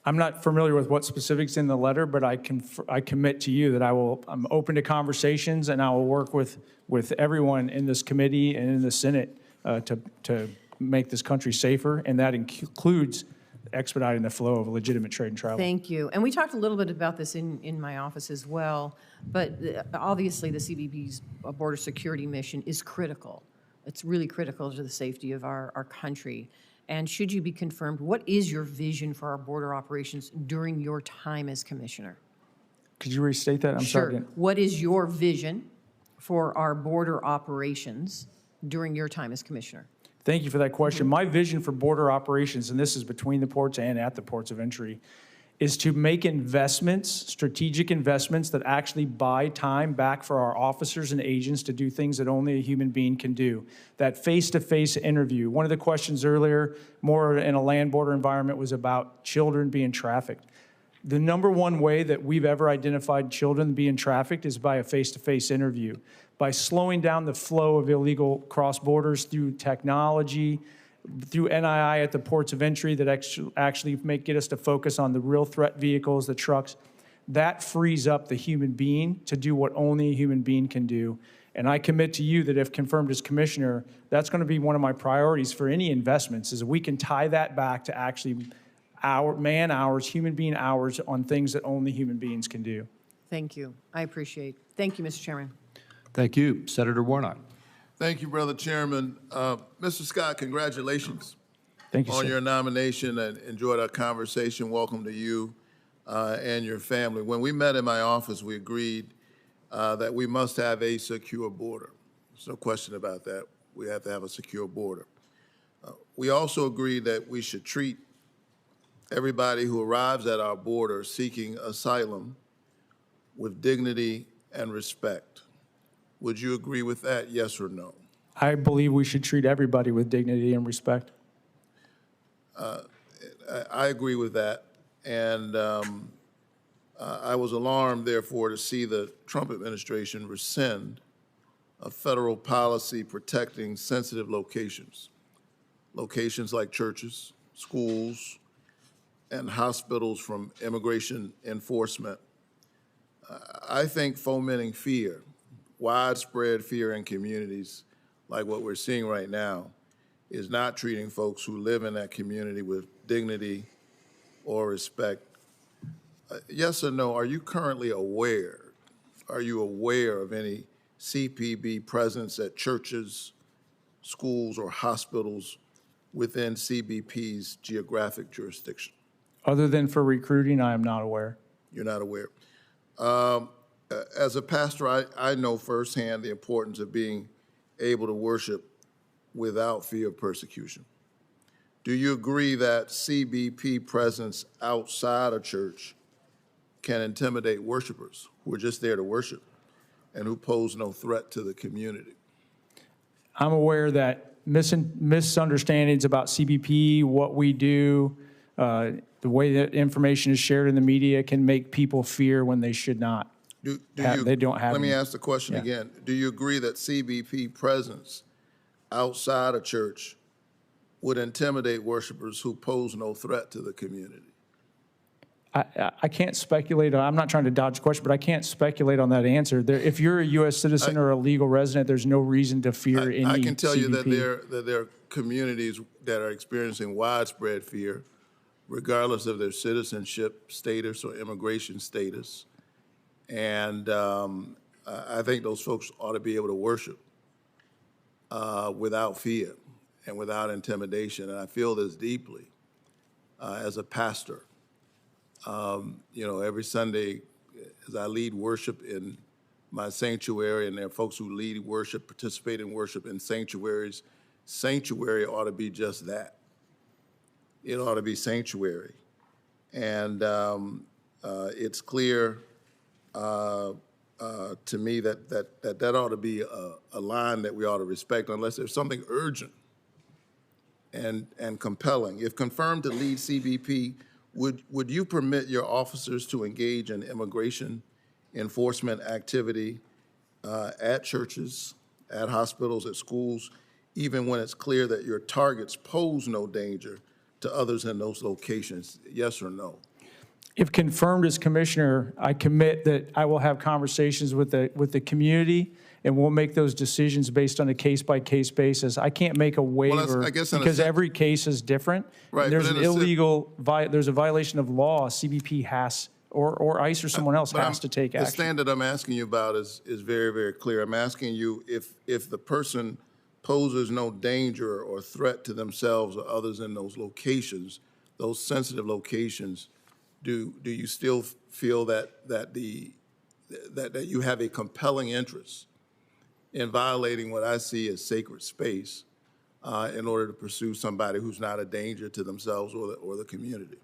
[SPEAKER 3] I'm not familiar with what specifics in the letter, but I commit to you that I'm open to conversations, and I will work with everyone in this committee and in the Senate to make this country safer, and that includes expediting the flow of legitimate trade and travel.
[SPEAKER 11] Thank you. And we talked a little bit about this in my office as well, but obviously the CBP's border security mission is critical. It's really critical to the safety of our country. And should you be confirmed, what is your vision for our border operations during your time as commissioner?
[SPEAKER 3] Could you restate that? I'm sorry.
[SPEAKER 11] Sure. What is your vision for our border operations during your time as commissioner?
[SPEAKER 3] Thank you for that question. My vision for border operations, and this is between the ports and at the ports of entry, is to make investments, strategic investments that actually buy time back for our officers and agents to do things that only a human being can do. That face-to-face interview. One of the questions earlier, more in a land border environment, was about children being trafficked. The number one way that we've ever identified children being trafficked is by a face-to-face interview. By slowing down the flow of illegal cross borders through technology, through NII at the ports of entry that actually get us to focus on the real threat vehicles, the trucks, that frees up the human being to do what only a human being can do. And I commit to you that if confirmed as commissioner, that's going to be one of my priorities for any investments, is we can tie that back to actually man hours, human being hours on things that only human beings can do.
[SPEAKER 11] Thank you. I appreciate. Thank you, Mr. Chairman.
[SPEAKER 1] Thank you. Senator Warnock.
[SPEAKER 12] Thank you, Brother Chairman. Mr. Scott, congratulations
[SPEAKER 3] Thank you,
[SPEAKER 12] on
[SPEAKER 3] sir.
[SPEAKER 12] your nomination, and enjoyed our conversation. Welcome to you and your family. When we met in my office, we agreed that we must have a secure border. There's no question about that. We have to have a secure border. We also agreed that we should treat everybody who arrives at our border seeking asylum with dignity and respect. Would you agree with that, yes or no?
[SPEAKER 3] I believe we should treat everybody with dignity and respect.
[SPEAKER 12] I agree with that. And I was alarmed, therefore, to see the Trump administration rescind a federal policy protecting sensitive locations, locations like churches, schools, and hospitals from immigration enforcement. I think fomenting fear, widespread fear in communities like what we're seeing right now, is not treating folks who live in that community with dignity or respect. Yes or no, are you currently aware, of any CPB presence at churches, schools, or hospitals within CBP's geographic jurisdiction?
[SPEAKER 3] Other than for recruiting, I am not aware.
[SPEAKER 12] You're not aware. As a pastor, I know firsthand the importance of being able to worship without fear of persecution. Do you agree that CBP presence outside a church can intimidate worshipers who are just there to worship and who pose no threat to the community?
[SPEAKER 3] I'm aware that misunderstandings about CBP, what we do, the way that information is shared in the media can make people fear when they should not. They don't have.
[SPEAKER 12] Let me
[SPEAKER 3] any.
[SPEAKER 12] ask the question again. Do you agree that CBP presence outside a church would intimidate worshipers who pose no threat to the community?
[SPEAKER 3] I can't speculate. I'm not trying to dodge the question, but I can't speculate on that answer. If you're a U.S. citizen or a legal resident, there's no reason to fear any
[SPEAKER 12] I can tell
[SPEAKER 3] CBP.
[SPEAKER 12] you that there are communities that are experiencing widespread fear, regardless of their citizenship status or immigration status. And I think those folks ought to be able to worship without fear and without intimidation. And I feel this deeply as a pastor. Every Sunday as I lead worship in my sanctuary, and there are folks who lead worship, participate in worship in sanctuaries. Sanctuary ought to be just that. It ought to be sanctuary. And it's clear to me that ought to be a line that we ought to respect unless there's something urgent and compelling. If confirmed to lead CBP, would you permit your officers to engage in immigration enforcement activity at churches, at hospitals, at schools, even when it's clear that your targets pose no danger to others in those locations? Yes or no?
[SPEAKER 3] If confirmed as commissioner, I commit that I will have conversations with the community, and we'll make those decisions based on a case-by-case basis. I can't make a waiver
[SPEAKER 12] I guess in a
[SPEAKER 3] because
[SPEAKER 12] sense-
[SPEAKER 3] every case is different.
[SPEAKER 12] Right,
[SPEAKER 3] There's
[SPEAKER 12] but
[SPEAKER 3] an
[SPEAKER 12] in a sense-
[SPEAKER 3] illegal, there's a violation of law. CBP has, or ICE or someone else
[SPEAKER 12] But
[SPEAKER 3] has to take
[SPEAKER 12] The
[SPEAKER 3] action.
[SPEAKER 12] standard I'm asking you about is very, very clear. I'm asking you if the person poses no danger or threat to themselves or others in those locations, those sensitive locations, do you still feel that you have a compelling interest in violating what I see as sacred space in order to pursue somebody who's not a danger to themselves or the community?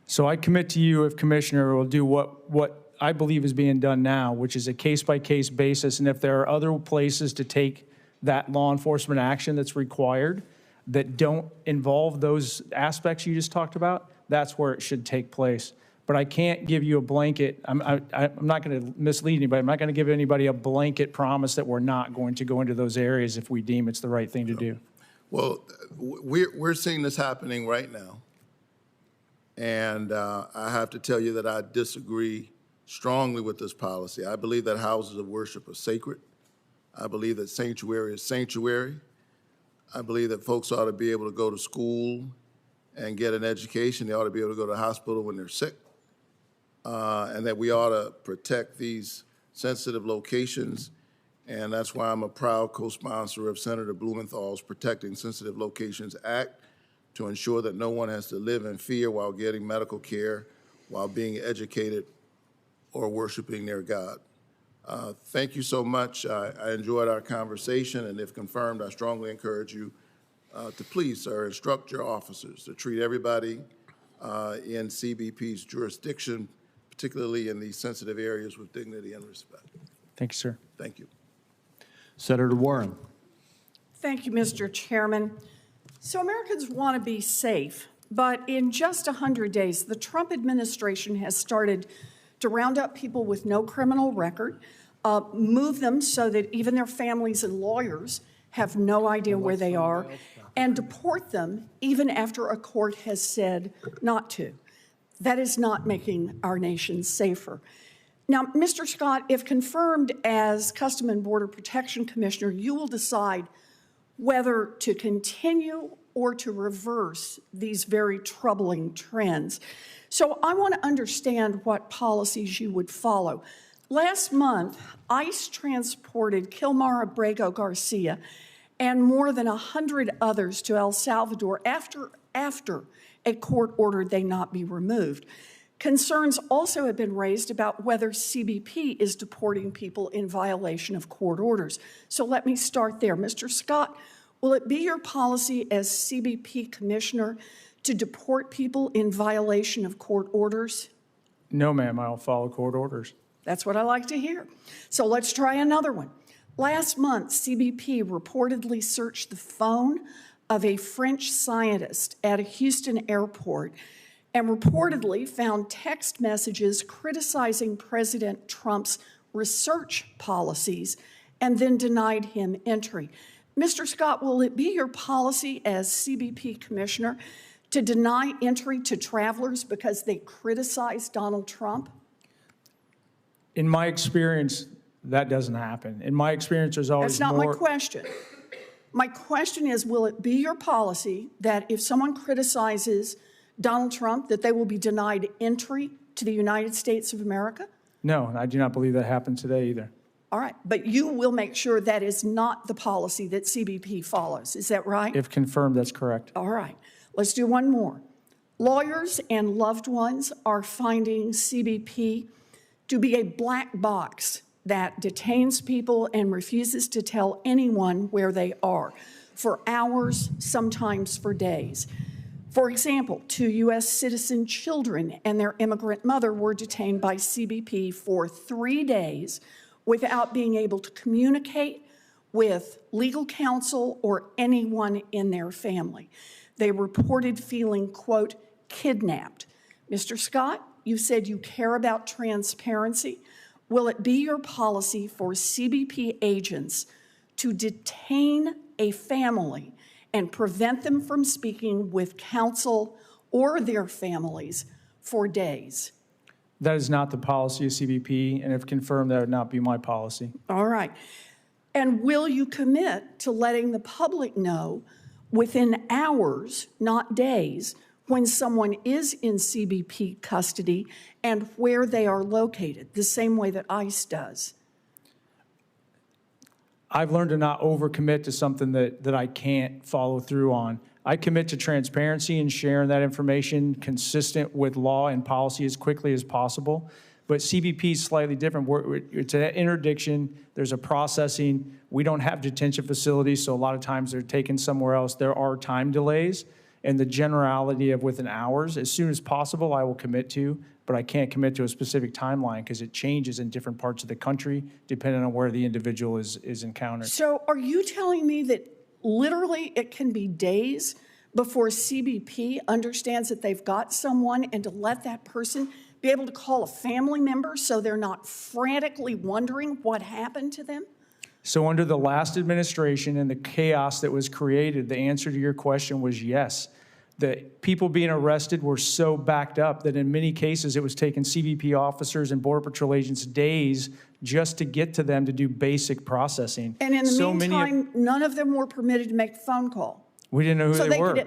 [SPEAKER 3] So I commit to you, if Commissioner, will do what I believe is being done now, which is a case-by-case basis, and if there are other places to take that law enforcement action that's required that don't involve those aspects you just talked about, that's where it should take place. But I can't give you a blanket, I'm not going to mislead anybody, I'm not going to give anybody a blanket promise that we're not going to go into those areas if we deem it's the right thing to do.
[SPEAKER 12] Well, we're seeing this happening right now. And I have to tell you that I disagree strongly with this policy. I believe that houses of worship are sacred. I believe that sanctuary is sanctuary. I believe that folks ought to be able to go to school and get an education. They ought to be able to go to the hospital when they're sick. And that we ought to protect these sensitive locations. And that's why I'm a proud co-sponsor of Senator Blumenthal's Protecting Sensitive Locations Act, to ensure that no one has to live in fear while getting medical care, while being educated, or worshiping their God. Thank you so much. I enjoyed our conversation, and if confirmed, I strongly encourage you to please, sir, instruct your officers to treat everybody in CBP's jurisdiction, particularly in these sensitive areas, with dignity and respect.
[SPEAKER 3] Thank you, sir.
[SPEAKER 12] Thank you.
[SPEAKER 1] Senator Warren.
[SPEAKER 13] Thank you, Mr. Chairman. So Americans want to be safe, but in just 100 days, the Trump administration has started to round up people with no criminal record, move them so that even their families and lawyers have no idea where they are, and deport them even after a court has said not to. That is not making our nation safer. Now, Mr. Scott, if confirmed as Custom and Border Protection Commissioner, you will decide whether to continue or to reverse these very troubling trends. So I want to understand what policies you would follow. Last month, ICE transported Kilmar Abrego Garcia and more than 100 others to El Salvador after a court ordered they not be removed. Concerns also have been raised about whether CBP is deporting people in violation of court orders. So let me start there. Mr. Scott, will it be your policy as CBP Commissioner to deport people in violation of court orders?
[SPEAKER 3] No, ma'am, I'll follow court orders.
[SPEAKER 13] That's what I like to hear. So let's try another one. Last month, CBP reportedly searched the phone of a French scientist at a Houston airport and reportedly found text messages criticizing President Trump's research policies and then denied him entry. Mr. Scott, will it be your policy as CBP Commissioner to deny entry to travelers because they criticize Donald Trump?
[SPEAKER 3] In my experience, that doesn't happen. In my experience, there's always
[SPEAKER 13] more. That's not
[SPEAKER 3] my
[SPEAKER 13] question. My question is, will it be your policy that if someone criticizes Donald Trump, that they will be denied entry to the United States of America?
[SPEAKER 3] No, and I do not believe that happened today either.
[SPEAKER 13] All right, but you will make sure that is not the policy that CBP follows. Is that right?
[SPEAKER 3] If confirmed, that's correct.
[SPEAKER 13] All right, let's do one more. Lawyers and loved ones are finding CBP to be a black box that detains people and refuses to tell anyone where they are for hours, sometimes for days. For example, 2 U.S. citizen children and their immigrant mother were detained by CBP for 3 days without being able to communicate with legal counsel or anyone in their family. They reported feeling, quote, kidnapped. Mr. Scott, you said you care about transparency. Will it be your policy for CBP agents to detain a family and prevent them from speaking with counsel or their families for days?
[SPEAKER 3] That is not the policy of CBP, and if confirmed, that would not be my policy.
[SPEAKER 13] All right. And will you commit to letting the public know within hours, not days, when someone is in CBP custody and where they are located, the same way that ICE does?
[SPEAKER 3] I've learned to not overcommit to something that I can't follow through on. I commit to transparency and sharing that information consistent with law and policy as quickly as possible. But CBP is slightly different. It's an interdiction. There's a processing. We don't have detention facilities, so a lot of times they're taken somewhere else. There are time delays. and the generality of within hours. As soon as possible, I will commit to, but I can't commit to a specific timeline because it changes in different parts of the country depending on where the individual is encountered.
[SPEAKER 13] So are you telling me that literally it can be days before CBP understands that they've got someone, and to let that person be able to call a family member so they're not frantically wondering what happened to them?
[SPEAKER 3] So under the last administration and the chaos that was created, the answer to your question was yes. The people being arrested were so backed up that in many cases it was taking CBP officers and Border Patrol agents days just to get to them to do basic processing.
[SPEAKER 13] And in the
[SPEAKER 3] so
[SPEAKER 13] meantime, none of them were permitted to make a phone call.
[SPEAKER 3] We didn't know who they were.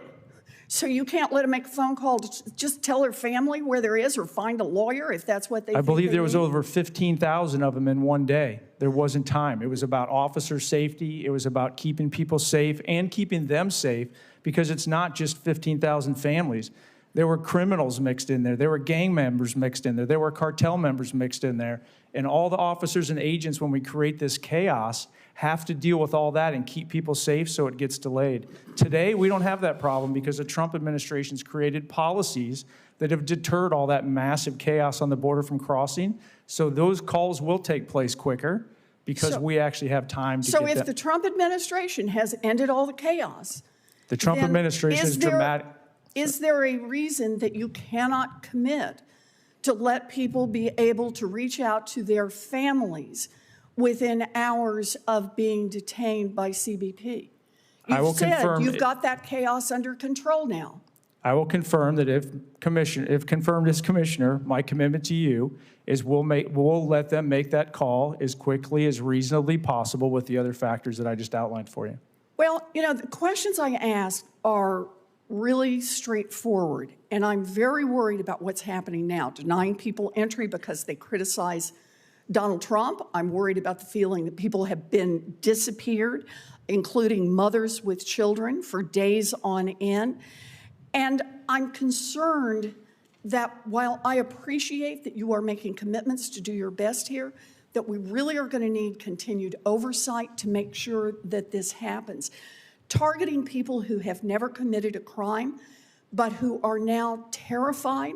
[SPEAKER 13] So you can't let them make a phone call to just tell their family where there is, or find a lawyer if that's what they
[SPEAKER 3] I
[SPEAKER 13] think
[SPEAKER 3] believe
[SPEAKER 13] they
[SPEAKER 3] there was
[SPEAKER 13] need?
[SPEAKER 3] over 15,000 of them in one day. There wasn't time. It was about officer safety. It was about keeping people safe and keeping them safe, because it's not just 15,000 families. There were criminals mixed in there. There were gang members mixed in there. There were cartel members mixed in there. And all the officers and agents, when we create this chaos, have to deal with all that and keep people safe so it gets delayed. Today, we don't have that problem because the Trump administration's created policies that have deterred all that massive chaos on the border from crossing. So those calls will take place quicker because we actually have time to get them.
[SPEAKER 13] So if the Trump administration has ended all the chaos,
[SPEAKER 3] The Trump
[SPEAKER 13] then
[SPEAKER 3] administration is dramatic.
[SPEAKER 13] Is there a reason that you cannot commit to let people be able to reach out to their families within hours of being detained by CBP?
[SPEAKER 3] I will
[SPEAKER 13] You've said
[SPEAKER 3] confirm
[SPEAKER 13] you've
[SPEAKER 3] it.
[SPEAKER 13] got that chaos under control now.
[SPEAKER 3] I will confirm that if confirmed as commissioner, my commitment to you is we'll let them make that call as quickly as reasonably possible with the other factors that I just outlined for you.
[SPEAKER 13] Well, you know, the questions I ask are really straightforward, and I'm very worried about what's happening now, denying people entry because they criticize Donald Trump. I'm worried about the feeling that people have been disappeared, including mothers with children, for days on end. And I'm concerned that while I appreciate that you are making commitments to do your best here, that we really are going to need continued oversight to make sure that this happens. Targeting people who have never committed a crime, but who are now terrified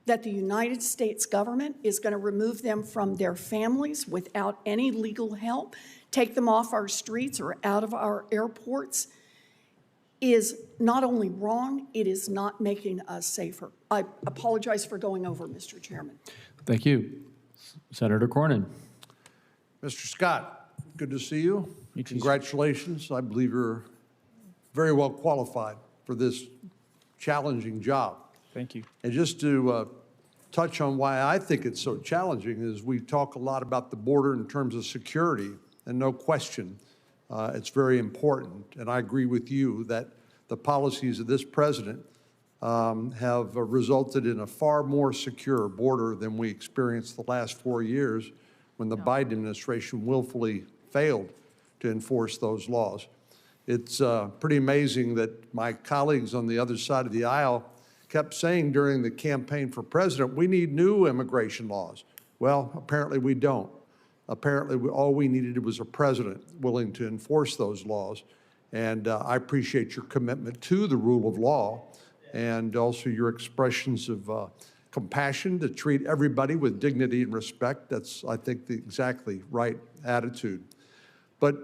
[SPEAKER 13] that the United States government is going to remove them from their families without any legal help, take them off our streets or out of our airports, is not only wrong, it is not making us safer. I apologize for going over, Mr. Chairman.
[SPEAKER 1] Thank you. Senator Cornyn.
[SPEAKER 9] Mr. Scott, good to see you. Congratulations. I believe you're very well qualified for this challenging job.
[SPEAKER 3] Thank you.
[SPEAKER 9] And just to touch on why I think it's so challenging is we talk a lot about the border in terms of security, and no question, it's very important. And I agree with you that the policies of this president have resulted in a far more secure border than we experienced the last 4 years when the Biden administration willfully failed to enforce those laws. It's pretty amazing that my colleagues on the other side of the aisle kept saying during the campaign for president, we need new immigration laws. Well, apparently we don't. Apparently all we needed was a president willing to enforce those laws. And I appreciate your commitment to the rule of law and also your expressions of compassion to treat everybody with dignity and respect. That's, I think, the exactly right attitude. But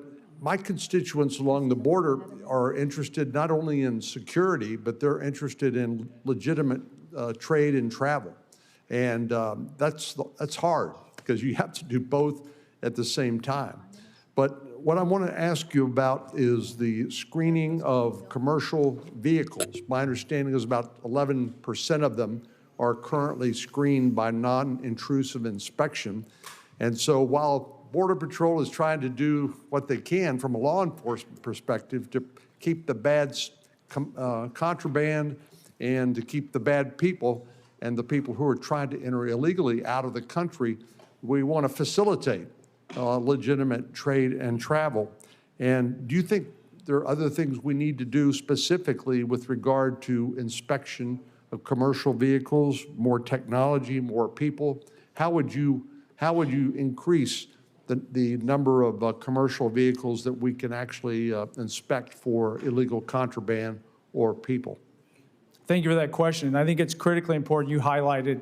[SPEAKER 9] my constituents along the border are interested not only in security, but they're interested in legitimate trade and travel. And that's hard because you have to do both at the same time. But what I want to ask you about is the screening of commercial vehicles. My understanding is about 11% of them are currently screened by non-intrusive inspection. And so while Border Patrol is trying to do what they can from a law enforcement perspective to keep the bad contraband and to keep the bad people and the people who are trying to enter illegally out of the country, we want to facilitate legitimate trade and travel. And do you think there are other things we need to do specifically with regard to inspection of commercial vehicles, more technology, more people? How would you increase the number of commercial vehicles that we can actually inspect for illegal contraband or people?
[SPEAKER 3] Thank you for that question. I think it's critically important. You highlighted,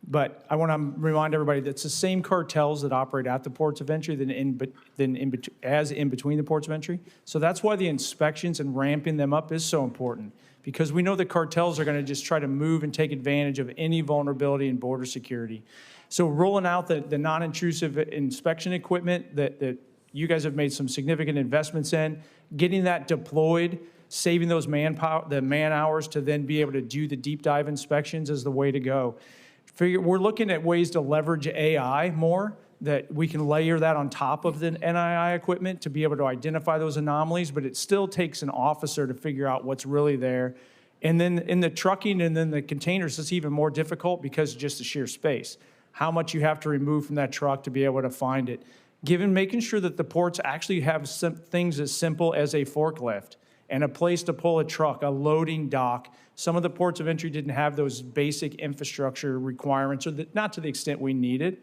[SPEAKER 3] but I want to remind everybody that it's the same cartels that operate at the ports of entry in between the ports of entry. So that's why the inspections and ramping them up is so important, because we know the cartels are going to just try to move and take advantage of any vulnerability in border security. So rolling out the non-intrusive inspection equipment that you guys have made some significant investments in, getting that deployed, saving those the man hours to then be able to do the deep dive inspections is the way to go. We're looking at ways to leverage AI more, that we can layer that on top of the NII equipment to be able to identify those anomalies, but it still takes an officer to figure out what's really there. And then in the trucking and then the containers, it's even more difficult because of just the sheer space. How much you have to remove from that truck to be able to find it. Making sure that the ports actually have some things as simple as a forklift and a place to pull a truck, a loading dock. Some of the ports of entry didn't have those basic infrastructure requirements, or not to the extent we needed.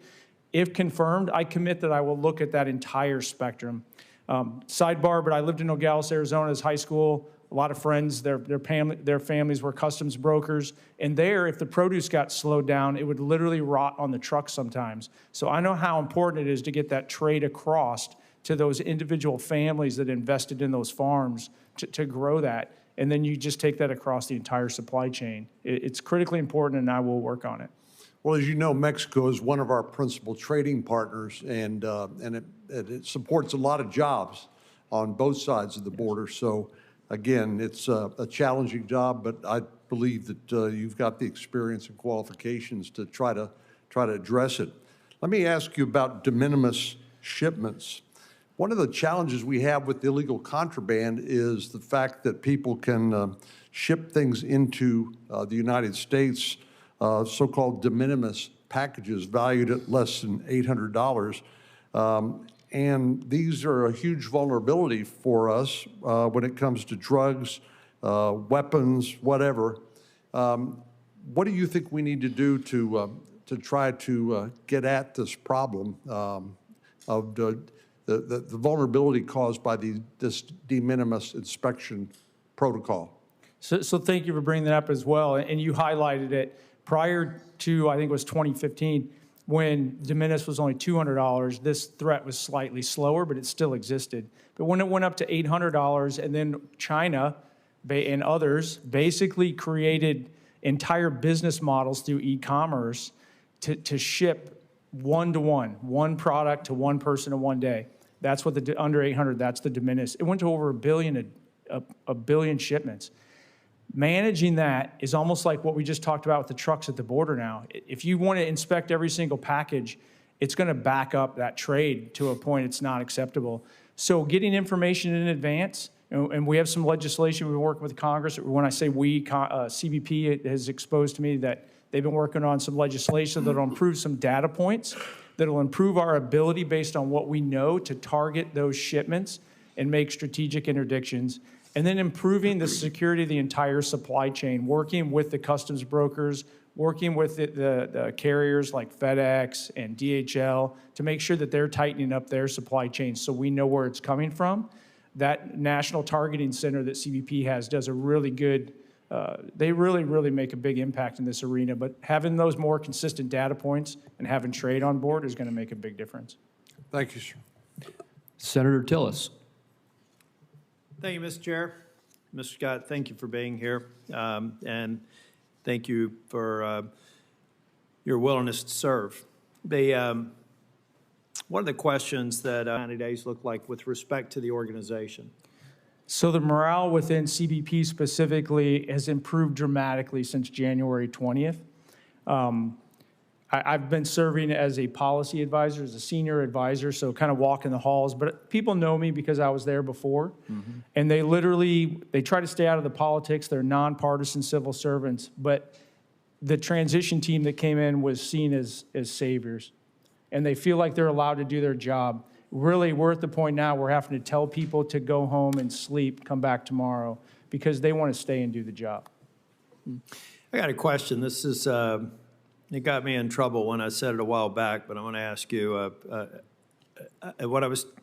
[SPEAKER 3] If confirmed, I commit that I will look at that entire spectrum. Sidebar, but I lived in Nogales, Arizona as high school. A lot of friends, their families were customs brokers. And there, if the produce got slowed down, it would literally rot on the truck sometimes. So I know how important it is to get that trade across to those individual families that invested in those farms to grow that. And then you just take that across the entire supply chain. It's critically important, and I will work on it.
[SPEAKER 14] Well, as you know, Mexico is one of our principal trading partners, and it supports a lot of jobs on both sides of the border. So, again, it's a challenging job, but I believe that you've got the experience and qualifications to try to address it. Let me ask you about de minimis shipments. One of the challenges we have with illegal contraband is the fact that people can ship things into the United States, so-called de minimis packages valued at less than $800. And these are a huge vulnerability for us when it comes to drugs, weapons, whatever. What do you think we need to do to try to get at this problem of the vulnerability caused by this de minimis inspection protocol?
[SPEAKER 3] So thank you for bringing that up as well. And you highlighted it. Prior to, I think it was 2015, when de minimis was only $200, this threat was slightly slower, but it still existed. But when it went up to $800, and then China and others basically created entire business models through e-commerce to ship one-to-one, one product to one person in one day. That's what under 800, that's the de minimis. It went to over a billion shipments. Managing that is almost like what we just talked about with the trucks at the border now. If you want to inspect every single package, it's going to back up that trade to a point it's not acceptable. So getting information in advance, and we have some legislation we've been working with Congress. When I say we, CBP has exposed to me that they've been working on some legislation that will improve some data points, that will improve our ability based on what we know to target those shipments and make strategic interdictions. And then improving the security of the entire supply chain, working with the customs brokers, working with the carriers like FedEx and DHL to make sure that they're tightening up their supply chain so we know where it's coming from. That National Targeting Center that CBP has does a really good, they really make a big impact in this arena. But having those more consistent data points and having trade on board is going to make a big difference.
[SPEAKER 14] Thank you, sir.
[SPEAKER 1] Senator Tillis.
[SPEAKER 15] Thank you, Mr. Chair. Mr. Scott, thank you for being here. And thank you for your willingness to serve. One of the questions that 90 days look like with respect to the organization.
[SPEAKER 3] So the morale within CBP specifically has improved dramatically since January 20th. I've been serving as a policy advisor, as a senior advisor, so kind of walking the halls. But people know me because I was there before. Mm-hmm. And they try to stay out of the politics. They're nonpartisan civil servants. But the transition team that came in was seen as saviors. And they feel like they're allowed to do their job. Really, we're at the point now where we're having to tell people to go home and sleep, come back tomorrow, because they want to stay and do the job.
[SPEAKER 15] I got a question. This is... It got me in trouble when I said it a while back, but I want to ask you,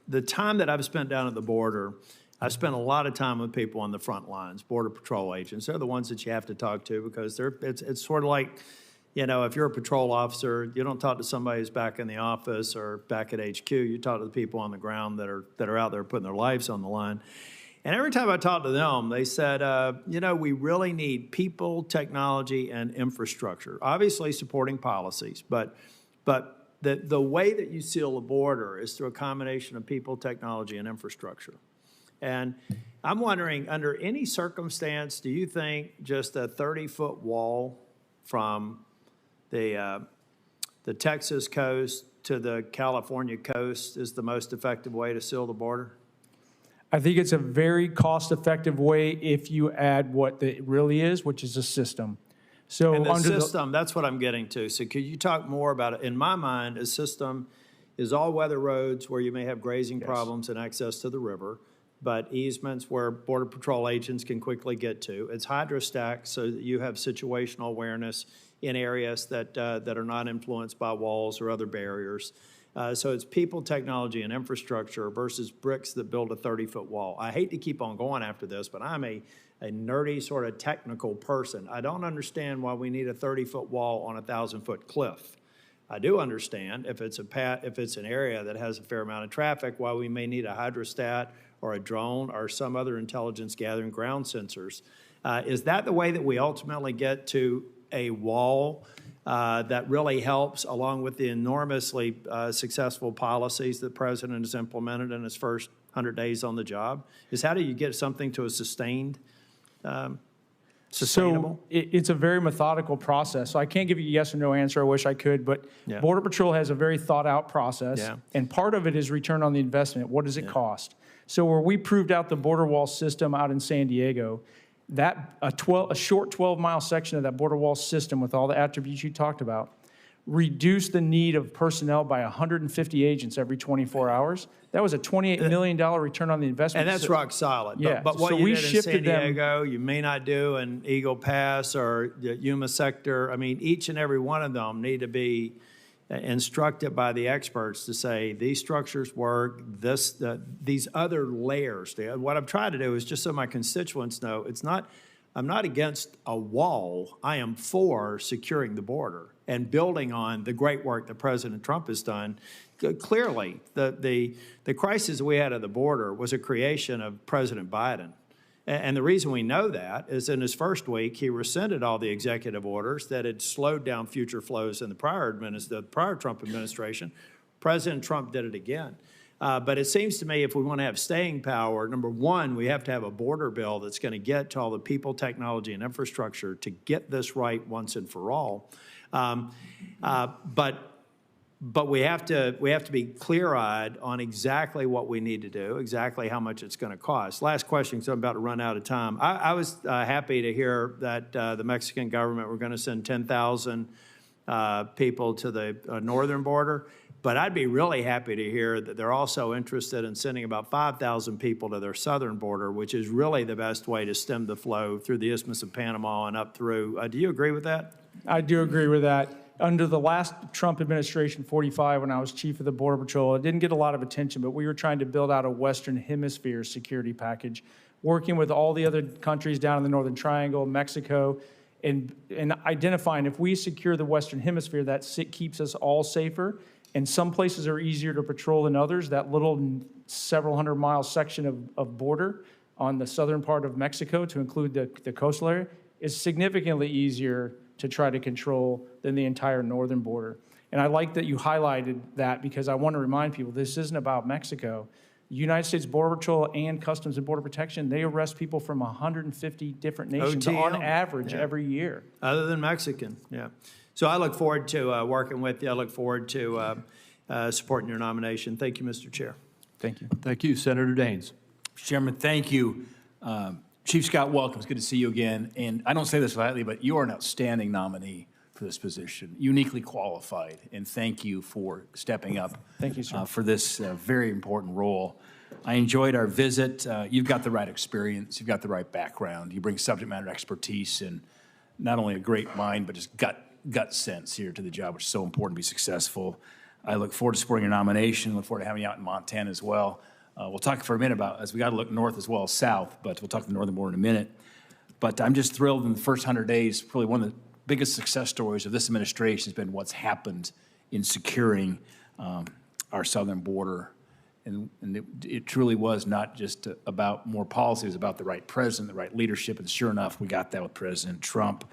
[SPEAKER 15] the time that I've spent down at the border I spent a lot of time with people on the front lines, Border Patrol agents. They're the ones that you have to talk to because it's sort of like, you know, if you're a patrol officer, you don't talk to somebody who's back in the office or back at HQ. You talk to the people on the ground that are out there putting their lives on the line. And every time I talked to them, they said, you know, we really need people, technology, and infrastructure. Obviously supporting policies, but the way that you seal the border is through a combination of people, technology, and infrastructure. And I'm wondering, under any circumstance, do you think just a 30-foot wall from the Texas coast to the California coast is the most effective way to seal the border?
[SPEAKER 3] I think it's a very cost-effective way if you add what it really is, which is a system. So
[SPEAKER 15] and the
[SPEAKER 3] under
[SPEAKER 15] system, that's what I'm getting to. So could you talk more about it? In my mind, a system is all-weather roads where you may have grazing problems and access to the river, but easements where Border Patrol agents can quickly get to. It's hydrostack so that you have situational awareness in areas that are not influenced by walls or other barriers. So it's people, technology, and infrastructure versus bricks that build a 30-foot wall. I hate to keep on going after this, but I'm a nerdy sort of technical person. I don't understand why we need a 30-foot wall on a 1,000-foot cliff. I do understand if it's an area that has a fair amount of traffic, why we may need a hydrostat or a drone or some other intelligence gathering ground sensors. Is that the way that we ultimately get to a wall that really helps, along with the enormously successful policies that the president has implemented in his first 100 days on the job? Is how do you get something to a sustainable?
[SPEAKER 3] So it's a very methodical process. So I can't give you a yes or no answer. I wish I could, but Border Patrol has a very thought out process. And part of it is return on the investment. What does it cost? So where we proved out the border wall system out in San Diego, that a short 12-mile section of that border wall system with all the attributes you talked about reduced the need of personnel by 150 agents every 24 hours. That was a $28 million return on the investment.
[SPEAKER 15] And that's rock solid.
[SPEAKER 3] Yeah.
[SPEAKER 15] But what
[SPEAKER 3] so
[SPEAKER 15] you
[SPEAKER 3] we
[SPEAKER 15] did in
[SPEAKER 3] shifted
[SPEAKER 15] San Diego, you may not do in Eagle Pass or the Yuma sector. I mean, each and every one of them need to be instructed by the experts to say these structures work, these other layers. What I've tried to do is just so my constituents know, I'm not against a wall. I am for securing the border and building on the great work that President Trump has done. Clearly, the crisis we had at the border was a creation of President Biden. And the reason we know that is in his first week, he rescinded all the executive orders that had slowed down future flows in the prior Trump administration. President Trump did it again. But it seems to me if we want to have staying power, number one, we have to have a border bill that's going to get to all the people, technology, and infrastructure to get this right once and for all. But we have to be clear-eyed on exactly what we need to do, exactly how much it's going to cost. Last question, because I'm about to run out of time. I was happy to hear that the Mexican government were going to send 10,000 people to the northern border. But I'd be really happy to hear that they're also interested in sending about 5,000 people to their southern border, which is really the best way to stem the flow through the Isthmus of Panama and up through. Do you agree with that?
[SPEAKER 3] I do agree with that. Under the last Trump administration, 45, when I was chief of the Border Patrol, it didn't get a lot of attention, but we were trying to build out a Western Hemisphere security package, working with all the other countries down in the Northern Triangle, Mexico, and identifying if we secure the Western Hemisphere, that keeps us all safer. And some places are easier to patrol than others. That little several hundred mile section of border on the southern part of Mexico, to include the coastal area, is significantly easier to try to control than the entire northern border. And I like that you highlighted that because I want to remind people this isn't about Mexico. The United States Border Patrol and Customs and Border Protection, they arrest people from 150 different nations
[SPEAKER 15] OTM.
[SPEAKER 3] on average every year.
[SPEAKER 15] Other than Mexican, yeah. So I look forward to working with you. I look forward to supporting your nomination. Thank you, Mr. Chair.
[SPEAKER 3] Thank you.
[SPEAKER 1] Thank you, Senator Daines.
[SPEAKER 16] Mr. Chairman, thank you. Chief Scott, welcome. It's good to see you again. And I don't say this lightly, but you are an outstanding nominee for this position, uniquely qualified. And thank you for stepping up.
[SPEAKER 3] Thank you, sir.
[SPEAKER 16] For this very important role. I enjoyed our visit. You've got the right experience. You've got the right background. You bring subject matter expertise and not only a great mind, but just gut sense here to the job, which is so important to be successful. I look forward to supporting your nomination. Look forward to having you out in Montana as well. We'll talk for a minute about, as we got to look north as well as south, but we'll talk the northern border in a minute. But I'm just thrilled in the first 100 days, probably one of the biggest success stories of this administration has been what's happened in securing our southern border. And it truly was not just about more policy, it was about the right president, the right leadership, and sure enough, we got that with President Trump.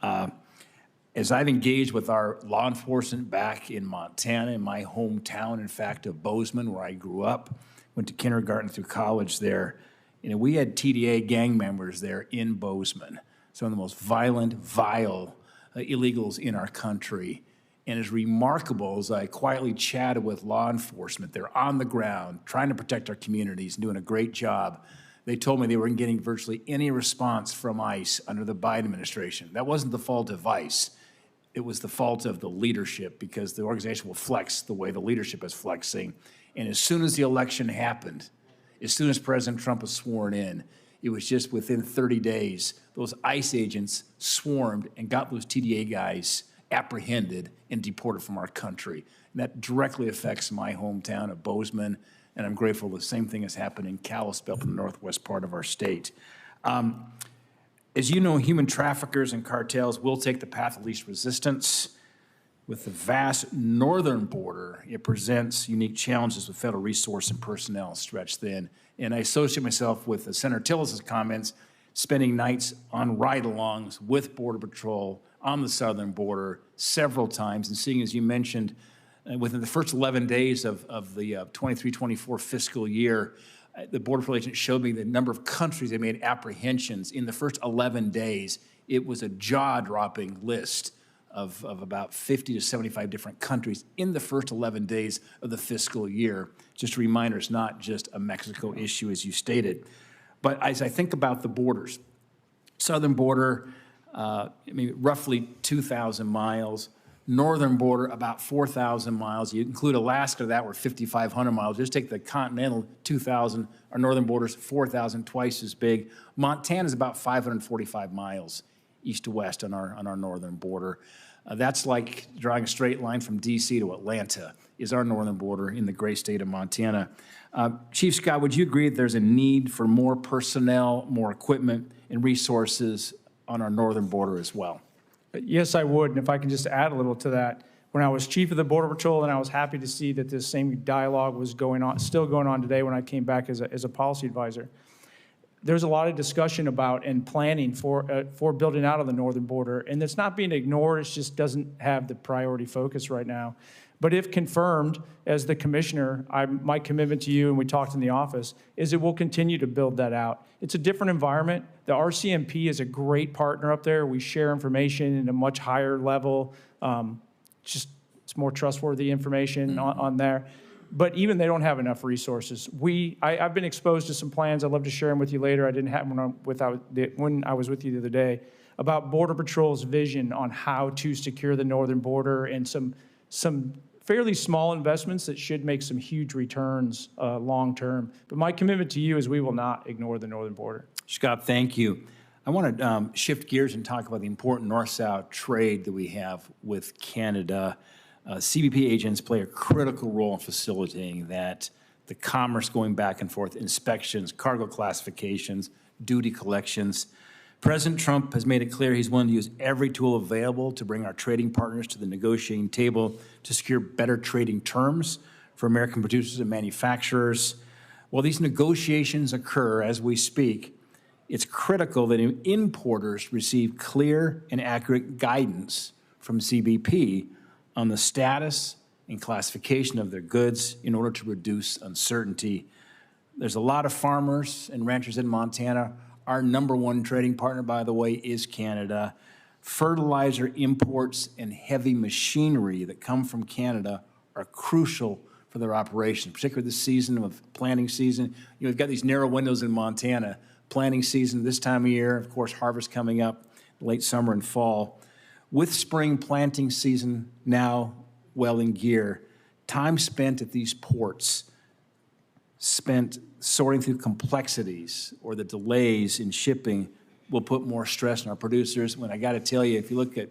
[SPEAKER 16] As I've engaged with our law enforcement back in Montana, in my hometown, in fact, of Bozeman, where I grew up, went to kindergarten through college there, we had TDA gang members there in Bozeman, some of the most violent, vile illegals in our country. And as remarkable as I quietly chatted with law enforcement, they're on the ground trying to protect our communities and doing a great job. They told me they weren't getting virtually any response from ICE under the Biden administration. That wasn't the fault of ICE. It was the fault of the leadership, because the organization will flex the way the leadership is flexing. And as soon as the election happened, as soon as President Trump was sworn in, it was just within 30 days, those ICE agents swarmed and got those TDA guys apprehended and deported from our country. And that directly affects my hometown of Bozeman, and I'm grateful the same thing has happened in Kalispell, up in the northwest part of our state. As you know, human traffickers and cartels will take the path of least resistance. With the vast northern border, it presents unique challenges with federal resource and personnel stretched thin. And I associate myself with Senator Tillis' comments, spending nights on ride-alongs with Border Patrol on the southern border several times, and seeing, as you mentioned, within the first 11 days of the 23-24 fiscal year, the Border Patrol agent showed me the number of countries they made apprehensions in the first 11 days. It was a jaw-dropping list of about 50 to 75 different countries in the first 11 days of the fiscal year. Just a reminder, it's not just a Mexico issue, as you stated. But as I think about the borders, southern border, roughly 2,000 miles. Northern border, about 4,000 miles. You include Alaska, that were 5,500 miles. Just take the continental 2,000. Our northern border's 4,000, twice as big. Montana's about 545 miles east to west on our northern border. That's like drawing a straight line from D.C. to Atlanta, is our northern border in the great state of Montana. Chief Scott, would you agree that there's a need for more personnel, more equipment, and resources on our northern border as well?
[SPEAKER 3] Yes, I would, and if I can just add a little to that. When I was chief of the Border Patrol, and I was happy to see that this same dialogue was going on, still going on today when I came back as a policy advisor. There's a lot of discussion about and planning for building out of the northern border, and it's not being ignored. It just doesn't have the priority focus right now. But if confirmed as the commissioner, my commitment to you, and we talked in the office, is it will continue to build that out. It's a different environment. The RCMP is a great partner up there. We share information at a much higher level. It's more trustworthy information on there. But even they don't have enough resources. I've been exposed to some plans. I'd love to share them with you later. I didn't have them when I was with you the other day, about Border Patrol's vision on how to secure the northern border, and some fairly small investments that should make some huge returns long term. But my commitment to you is we will not ignore the northern border.
[SPEAKER 16] Scott, thank you. I want to shift gears and talk about the important north-south trade that we have with Canada. CBP agents play a critical role in facilitating that, the commerce going back and forth, inspections, cargo classifications, duty collections. President Trump has made it clear he's willing to use every tool available to bring our trading partners to the negotiating table to secure better trading terms for American producers and manufacturers. While these negotiations occur as we speak, it's critical that importers receive clear and accurate guidance from CBP on the status and classification of their goods in order to reduce uncertainty. There's a lot of farmers and ranchers in Montana. Our number one trading partner, by the way, is Canada. Fertilizer imports and heavy machinery that come from Canada are crucial for their operations, particularly this season of planting season. We've got these narrow windows in Montana. Planting season this time of year, of course, harvest coming up, late summer and fall. With spring planting season now well in gear, time spent at these ports, spent sorting through complexities or the delays in shipping, will put more stress on our producers. When I got to tell you, if you look at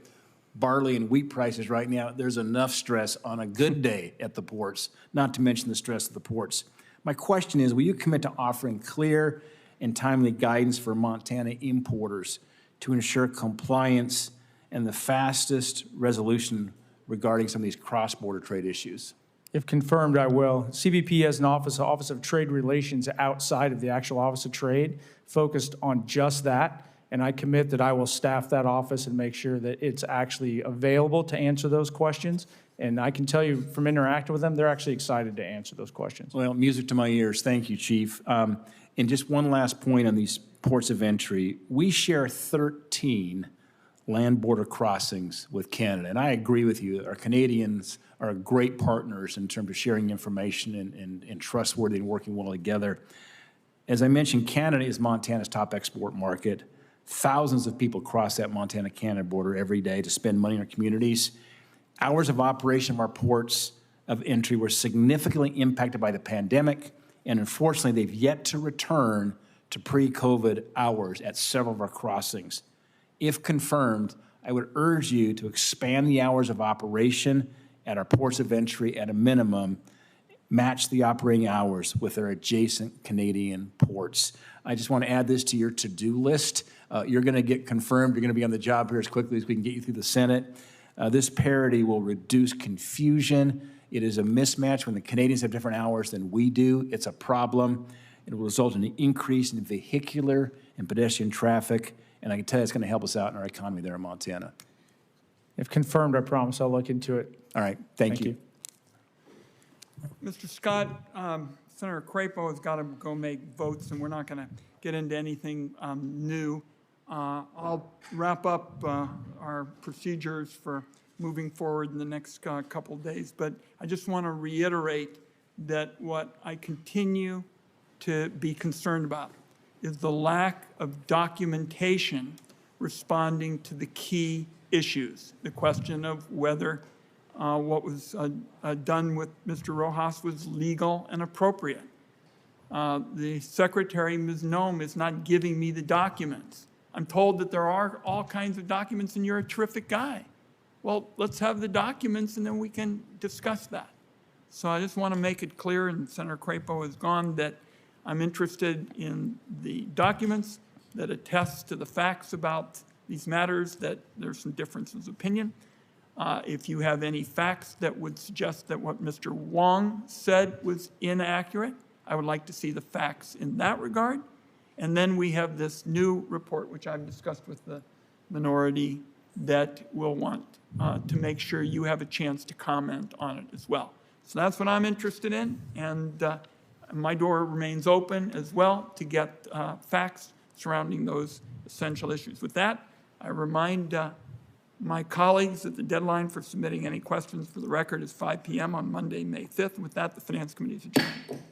[SPEAKER 16] barley and wheat prices right now, there's enough stress on a good day at the ports, not to mention the stress of the ports. My question is, will you commit to offering clear and timely guidance for Montana importers to ensure compliance and the fastest resolution regarding some of these cross-border trade issues?
[SPEAKER 3] If confirmed, I will. CBP has an Office of Trade Relations outside of the actual Office of Trade, focused on just that, and I commit that I will staff that office and make sure that it's actually available to answer those questions. And I can tell you from interacting with them, they're actually excited to answer those questions.
[SPEAKER 16] Well, music to my ears. Thank you, Chief. And just one last point on these ports of entry. We share 13 land border crossings with Canada, and I agree with you. Our Canadians are great partners in terms of sharing information and trustworthy and working well together. As I mentioned, Canada is Montana's top export market. Thousands of people cross that Montana-Canada border every day to spend money in our communities. Hours of operation of our ports of entry were significantly impacted by the pandemic, and unfortunately, they've yet to return to pre-COVID hours at several of our crossings. If confirmed, I would urge you to expand the hours of operation at our ports of entry at a minimum, match the operating hours with our adjacent Canadian ports. I just want to add this to your to-do list. You're going to get confirmed. You're going to be on the job here as quickly as we can get you through the Senate. This parity will reduce confusion. It is a mismatch when the Canadians have different hours than we do. It's a problem. It will result in an increase in vehicular and pedestrian traffic, and I can tell you it's going to help us out in our economy there in Montana.
[SPEAKER 3] If confirmed, I promise I'll look into it.
[SPEAKER 16] All right, thank you.
[SPEAKER 2] Mr. Scott, Senator Crapo has got to go make votes, and we're not going to get into anything new. I'll wrap up our procedures for moving forward in the next couple days, but I just want to reiterate that what I continue to be concerned about is the lack of documentation responding to the key issues. The question of whether what was done with Mr. Rojas was legal and appropriate. The Secretary, Ms. Noem, is not giving me the documents. I'm told that there are all kinds of documents and you're a terrific guy. Well, let's have the documents and then we can discuss that. So I just want to make it clear, and Senator Crapo is gone, that I'm interested in the documents that attest to the facts about these matters, that there's some differences of opinion. If you have any facts that would suggest that what Mr. Wong said was inaccurate, I would like to see the facts in that regard. And then we have this new report, which I've discussed with the minority, that we'll want to make sure you have a chance to comment on it as well. So that's what I'm interested in, and my door remains open as well to get facts surrounding those essential issues. With that, I remind my colleagues that the deadline for submitting any questions for the record is 5 p.m. on Monday, May 5th. With that, the Finance Committee is adjourned.